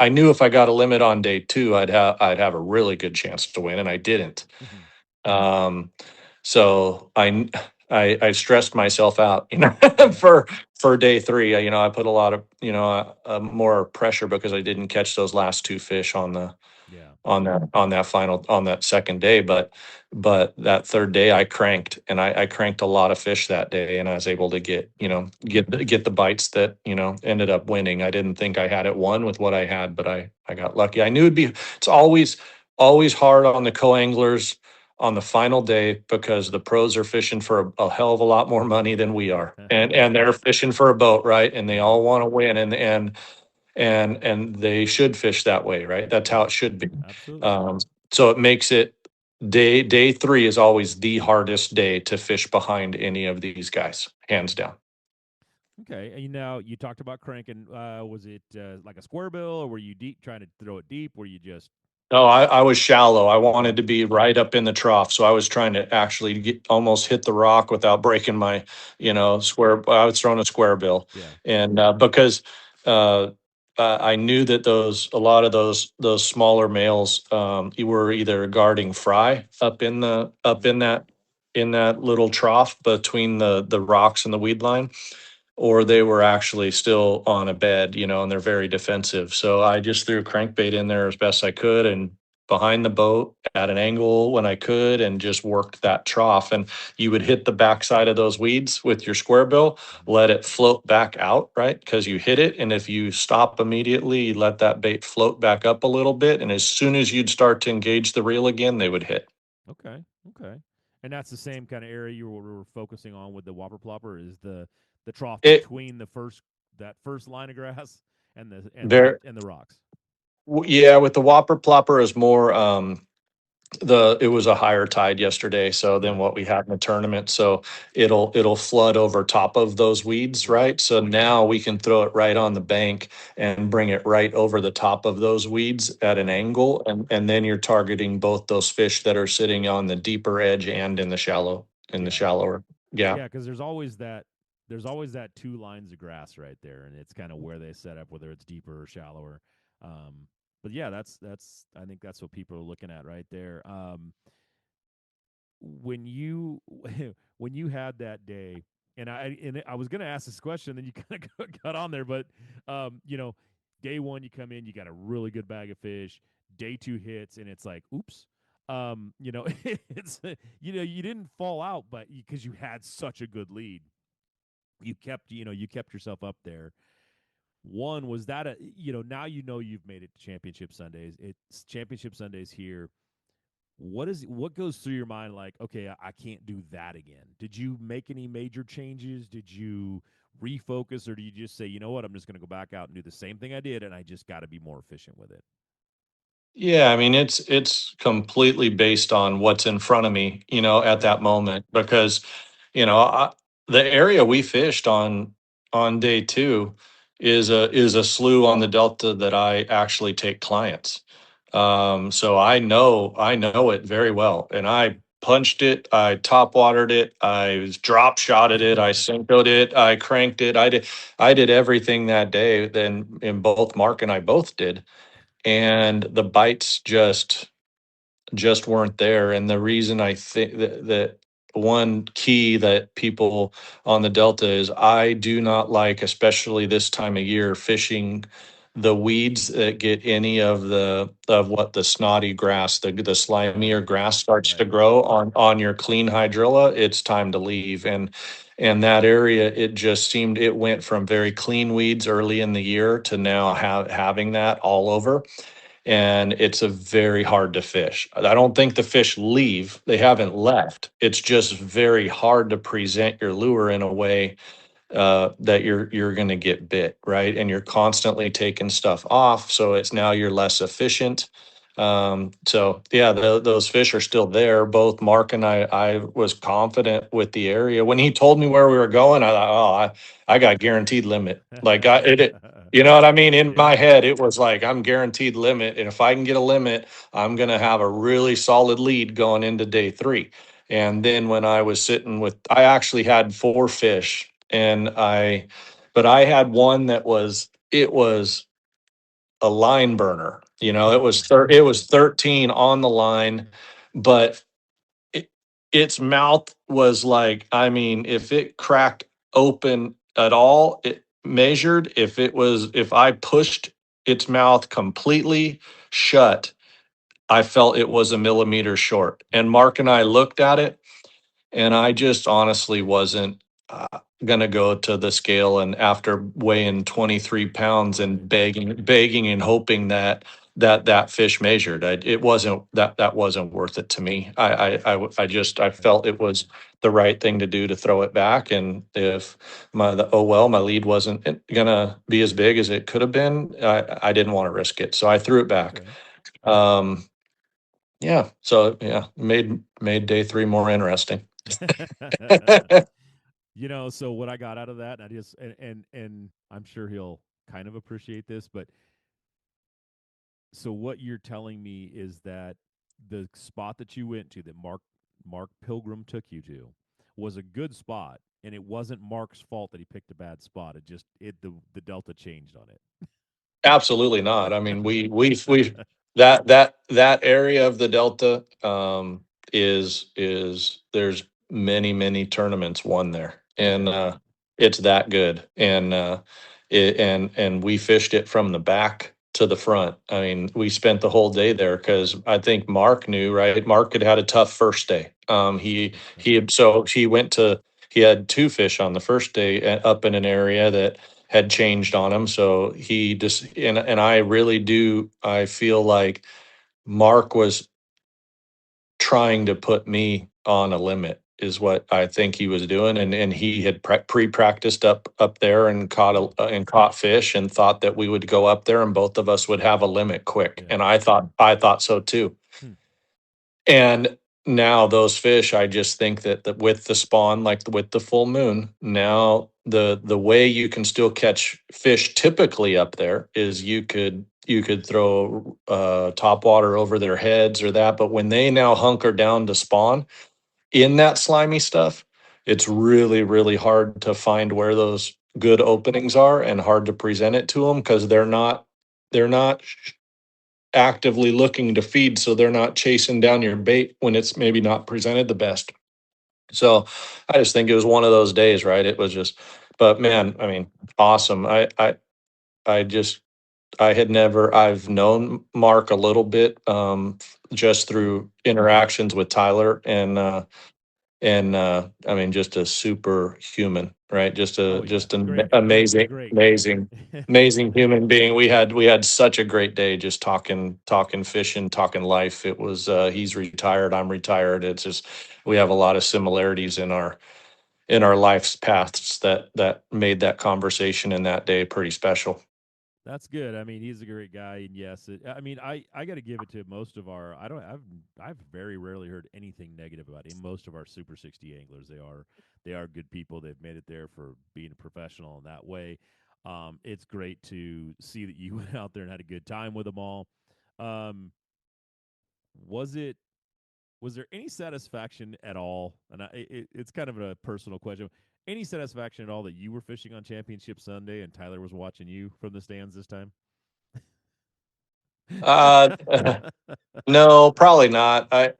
I knew if I got a limit on day two, I'd have a really good chance to win, and I didn't. Mhm. Um, so I stressed myself out, Yeah. for day three. I put a lot of more pressure because I didn't catch those last two fish Yeah. on that second day. But that third day I cranked, and I cranked a lot of fish that day, and I was able to Okay. get the bites that ended up winning. I didn't think I had it won with what I had, but I got lucky. I knew it's always hard on the co-anglers on the final day because the pros are fishing for a hell of a lot more money than we are, and they're fishing for a boat, right? And they Yeah. all want to win, and they should fish that way, right? That's how Yeah. it should be. Absolutely. So it makes it day three is always the hardest day to fish behind any of these guys, hands down. Okay. And now you talked about cranking. Was it like a square bill, or were you deep trying to throw it deep? Were you just No, I was shallow. I okay? wanted to be right up in the trough, so I was trying to actually almost hit the rock without breaking my, Yeah. square. I was throwing a square bill, Yeah. and because uh, I knew that a lot of those smaller males, you were either guarding fry up in the up Hmm. in that little trough between the rocks and the weed line, or they were actually still on a bed, and they're very defensive. So I just threw a crankbait in there as best I could and behind the boat at an angle when I could and just worked that trough. And you would hit the backside of those weeds with your square bill, Hmm. let it float back out, right? Because you hit it. And if you stop immediately, you let that bait float back up a little bit. And as soon as you'd start to engage the reel again, they would hit. Okay. Okay. And that's the same kind of area you were focusing on with the Whopper Plopper is the trough It between that first line of grass. There, and the rocks. yeah, with the Whopper Plopper is more it was a higher tide yesterday, so than Yeah. what we had in the tournament. So it'll flood over top of those weeds, Right. right? So now we can throw it right on the bank and bring it right over the top of those weeds at an Right. angle, and then you're targeting both those fish that are sitting on the deeper edge and in the Yeah. shallower. Yeah. Yeah, because there's always that two lines of grass right there, and it's kind of where they set up, whether it's deeper or shallower. But yeah, that's I think that's what people are looking at right there. When you when you had that day, and I was going to ask this question, then you kind of got on there, but you know, day one you come in, you got a really good bag of fish. Day two hits, and it's like, oops. You know, it's you didn't fall out, but because you had such a good lead, you kept yourself up there. One was that now you've made it to Championship Sundays. It's Championship Sundays here. What goes through your mind like, okay, I can't do that again? Did you make any major changes? Did you refocus, or do you just say, you know what, I'm just going to go back out and do the same thing I did, and I just got to be more efficient with it? Yeah, I mean it's completely based on what's in front of me, at Okay. that moment because you know, the area we fished on day 2 is a slough on the delta that I actually take clients. So I know it very well, and I punched it, I top watered it, I drop shotted it, I Cincoed it, I cranked it, I did everything that day. Then in both Mark and I both did, and the bites just weren't there. And the reason I think that one key that people on the delta is I do not like, especially this time of year, fishing the weeds that get any of what the snotty grass, the slimier Right. grass starts to Right. grow on your clean hydrilla. It's time to leave. And that area, it just seemed it went from very clean weeds early in the year to now having that all over, and it's a very hard to fish. I don't think the fish leave. They Okay. haven't left. It's just very hard to present your lure in a way that you're going to get bit, right? And you're constantly taking stuff off, so it's now you're less efficient. So yeah, those fish are still there. Both Mark and I was confident with the area when he told me where we were going. I thought, oh, I got guaranteed limit. Like you know what I mean? In my Yeah. head, it was like I'm guaranteed limit, and if I can get a limit, I'm going to have a really solid lead going into day 3. And then when I was sitting with, I actually had 4 fish, but I had one that it was a line burner. It was 13 on the line, but it, its mouth was like, I mean, if it cracked open at all, it measured. If I pushed its mouth completely shut, I felt it was a millimeter short. And Mark and I looked at it, and I just honestly wasn't going to go to the scale. And after weighing 23 pounds Right. and begging and hoping that fish measured, it wasn't that wasn't worth it to me. I Okay. felt it was the right thing to do to throw it back. And if oh well, my lead wasn't going to be as big as it could have been, I didn't want to risk it. So I threw it back. Okay. Um, yeah. So yeah, made day 3 more interesting. So what I got out of that, and I just and I'm sure he'll kind of appreciate this, but so what you're telling me is that the spot that you went to, that Mark Pilgrim took you to, was a good spot, and it wasn't Mark's fault that he picked a bad spot. The delta changed on Absolutely not. I mean, we it. that area of the Delta is there's many tournaments won there, and Okay. it's that good. And and we fished it from the back to the front. I mean, we spent the whole day there because I think Mark knew, right? Mark had a tough first day. He had 2 fish on the first day up in an area that had changed on him. So he just, and I really do, I feel like Mark was trying to put me on a limit. is what I think he was doing, and he had pre-practiced up there and caught fish and thought that we would go up there and both of us would have a limit quick, Yeah. and I thought so too. Hmm. And now those fish, I just think that with the spawn, like with the full moon, now the way you can still catch fish typically up there is you could throw top water over their heads or that, but when they now hunker down to spawn in that slimy stuff, it's really, really hard to find where those good openings are and hard to present it to them because they're not actively looking to feed, so they're not chasing down your bait when it's maybe not presented the best. So I just think it was one of those days, right? It was just, but man, I mean, awesome. I just, I had never, I've known Mark a little bit, just through interactions with Tyler, and I mean, just a superhuman, right? Just Oh a yeah, just an great. He's amazing, great. amazing, amazing human being. We had such a great day just talking fishing, talking life. It was he's retired, I'm retired. It's just we have a lot of similarities in our life's paths that made that conversation in that day pretty special. That's good. I mean, he's a great guy, and yes, I mean, I got to give it to most of our. I don't. I've very rarely heard anything negative about him. Most of our Super 60 anglers, they are good people. They've made it there for being a professional in that way. It's great to see that you went out there and had a good time with them all. Um, was it? Was there any satisfaction at all? And it's kind of a personal question. Any satisfaction at all that you were fishing on Championship Sunday and Tyler was watching you from the stands this time? Uh, No, probably not. I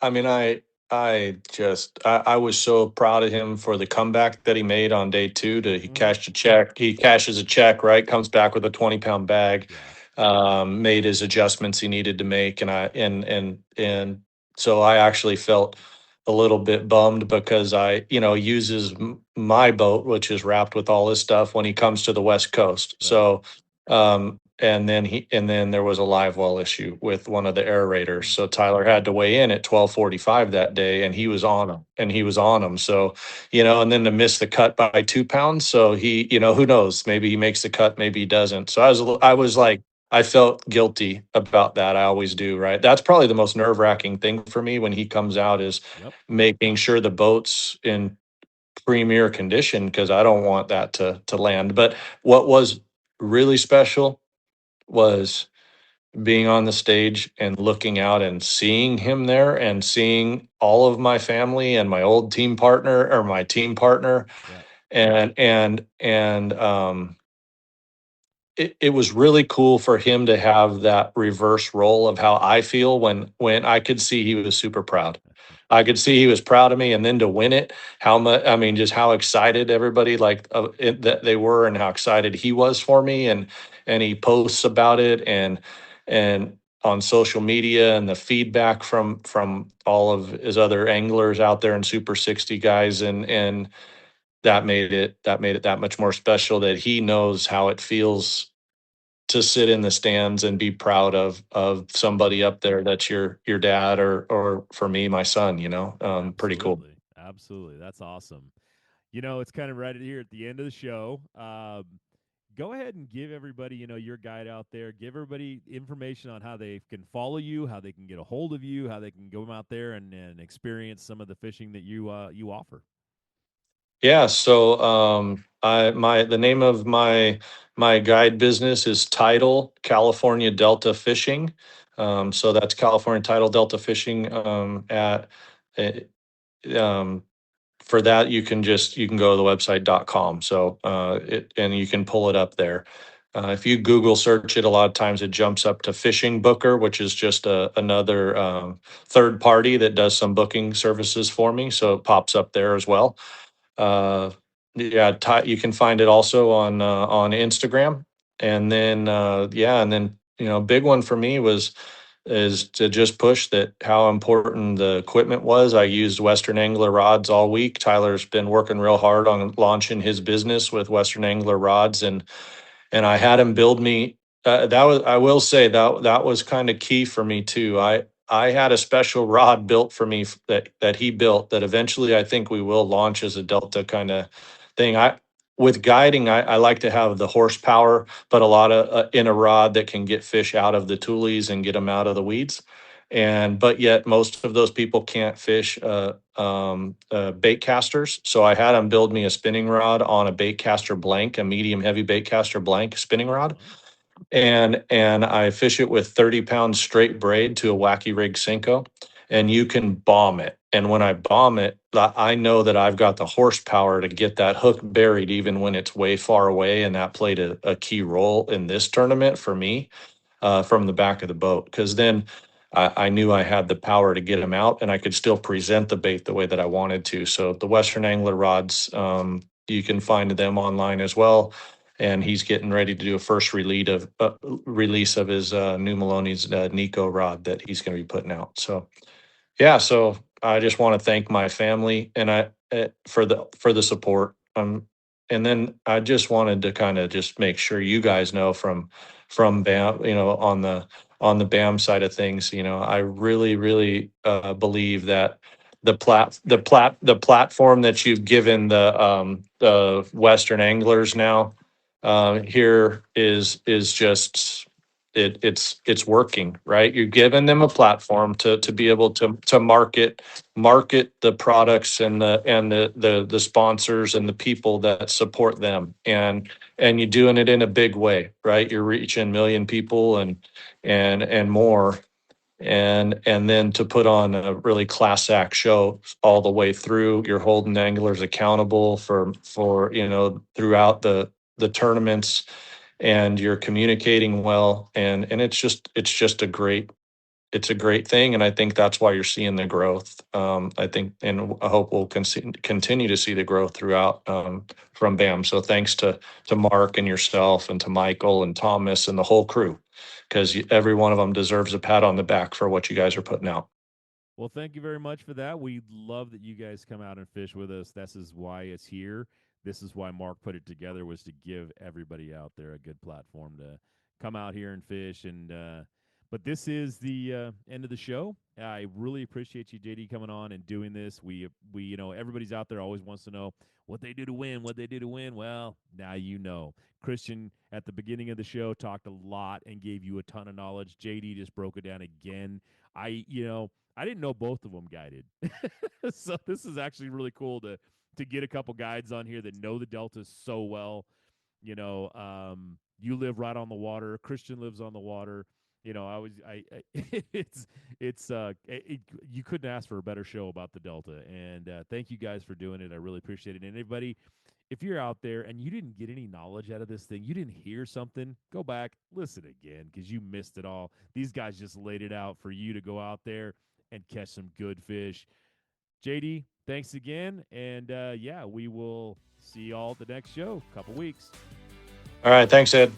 mean, I was so proud of him for the comeback that he made on day two. He Mhm. cashed a check. He cashes a check, right? Comes back with a 20-pound bag. Yeah. Made his adjustments he needed to make, and so I actually felt a little bit bummed because uses my boat, which is wrapped with all his stuff when he comes to the West Coast. Right. So and then there was a live well issue with one of the aerators. Mm. So Tyler had to weigh in at 12:45 that day, and he Mm. was on him, and he was on him. So, and then to miss the cut by 2 pounds. So who knows? Maybe he makes the cut, maybe he doesn't. So I was like, I felt guilty about that. I always do, right? That's probably the most nerve-wracking thing for me when he comes out is Yep. making sure the boat's in premier condition because I don't want that to land. But what was really special was being on the stage and looking out and seeing him there and seeing all of my family and my old team partner or my team partner Yeah. and it was really cool for him to have that reverse role of how I feel when I could see he was super proud. I could see he was proud of me, and then to win it, how much, I mean, just how excited everybody that they were, and how excited he was for me, and he posts about it, and on social media, and the feedback from all of his other anglers out there and Super 60 guys, and that made it that much more special that he knows how it feels to sit in the stands and be proud of somebody up there that's your dad or for me my son, pretty cool. Absolutely. Absolutely. That's awesome. It's kind of right here at the end of the show. Go ahead and give everybody, your guide out there. Give everybody information on how they can follow you, how they can get a hold of you, how they can go out there and experience some of the fishing that you offer. Yeah, so the name of my guide business is Tidal California Delta Fishing. So that's California Tidal Delta Fishing. At uh, um, for that you can go to the website.com. So and you can pull it up there. If you Google search it, a lot of times it jumps up to Fishing Booker, which is just another third party that does some booking services for me. So it pops up there as well. Uh, yeah, you can find it also on Instagram, and then big one for me is to just push that how important the equipment was. I used Western Angler rods all week. Tyler's been working real hard on launching his business with Western Angler rods, and I had him build me. That was, I will say, that was kind of key for me too. I had a special rod built for me that he built that eventually I think we will launch as a Delta kind of thing. With guiding, I like to have the horsepower, but a lot of in a rod that can get fish out of the tulies and get them out of the weeds. And but yet most of those people can't fish bait casters. So I had them build me a spinning rod on a bait caster blank, a medium heavy bait caster blank spinning rod, and I fish it with 30 pounds straight braid to a wacky rig Cinco, and you can bomb it. And when I bomb it, I know that I've got the horsepower to get that hook buried even when it's way far away. And that played a key role in this tournament for me from the back of the boat, because then I knew I had the power to get them out and I could still present the bait the way that I wanted to. So the Western Angler rods, you can find them online as well. And he's getting ready to do a first release of his new Maloney's Nico rod that he's going to be putting out. So yeah, so I just want to thank my family and I for the support. And then I just wanted to kind of just make sure you guys know from BAM, on the BAM side of things, I really believe that the platform that you've given the Western anglers now here is just it's working, right? You're giving them a platform to be able to market the products and the sponsors and the people that support them, and you're doing it in a big way, right? You're reaching 1 million people and more, and then to put on a really class act show all the way through. You're holding anglers accountable for throughout the tournaments, and you're communicating well, and it's just a great thing, and I think that's why you're seeing the growth. I think, and I hope we'll continue to see the growth throughout from BAM. So thanks to Mark and yourself and to Michael and Thomas and the whole crew, because every one of them deserves a pat on the back for what you guys are putting out. Well, thank you very much for that. We love that you guys come out and fish with us. This is why it's here. This is why Mark put it together, was to give everybody out there a good platform to come out here and fish. And but this is the end of the show. I really appreciate you, JD, coming on and doing this. We everybody's out there always wants to know what they do to win, what they do to win. Well, now you know. Christian at the beginning of the show talked a lot and gave you a ton of knowledge. JD just broke it down again. I didn't know both of them guided. So this is actually really cool to get a couple guides on here that know the deltas so well. You live right on the water. Christian lives on the water. You couldn't ask for a better show about the Delta. And thank you guys for doing it. I really appreciate it. And anybody, if you're out there and you didn't get any knowledge out of this thing, you didn't hear something, go back, listen again, because you missed it all. These guys just laid it out for you to go out there and catch some good fish. JD, thanks again. And yeah, we will see y'all at the next show, couple weeks. All right, thanks, Ed.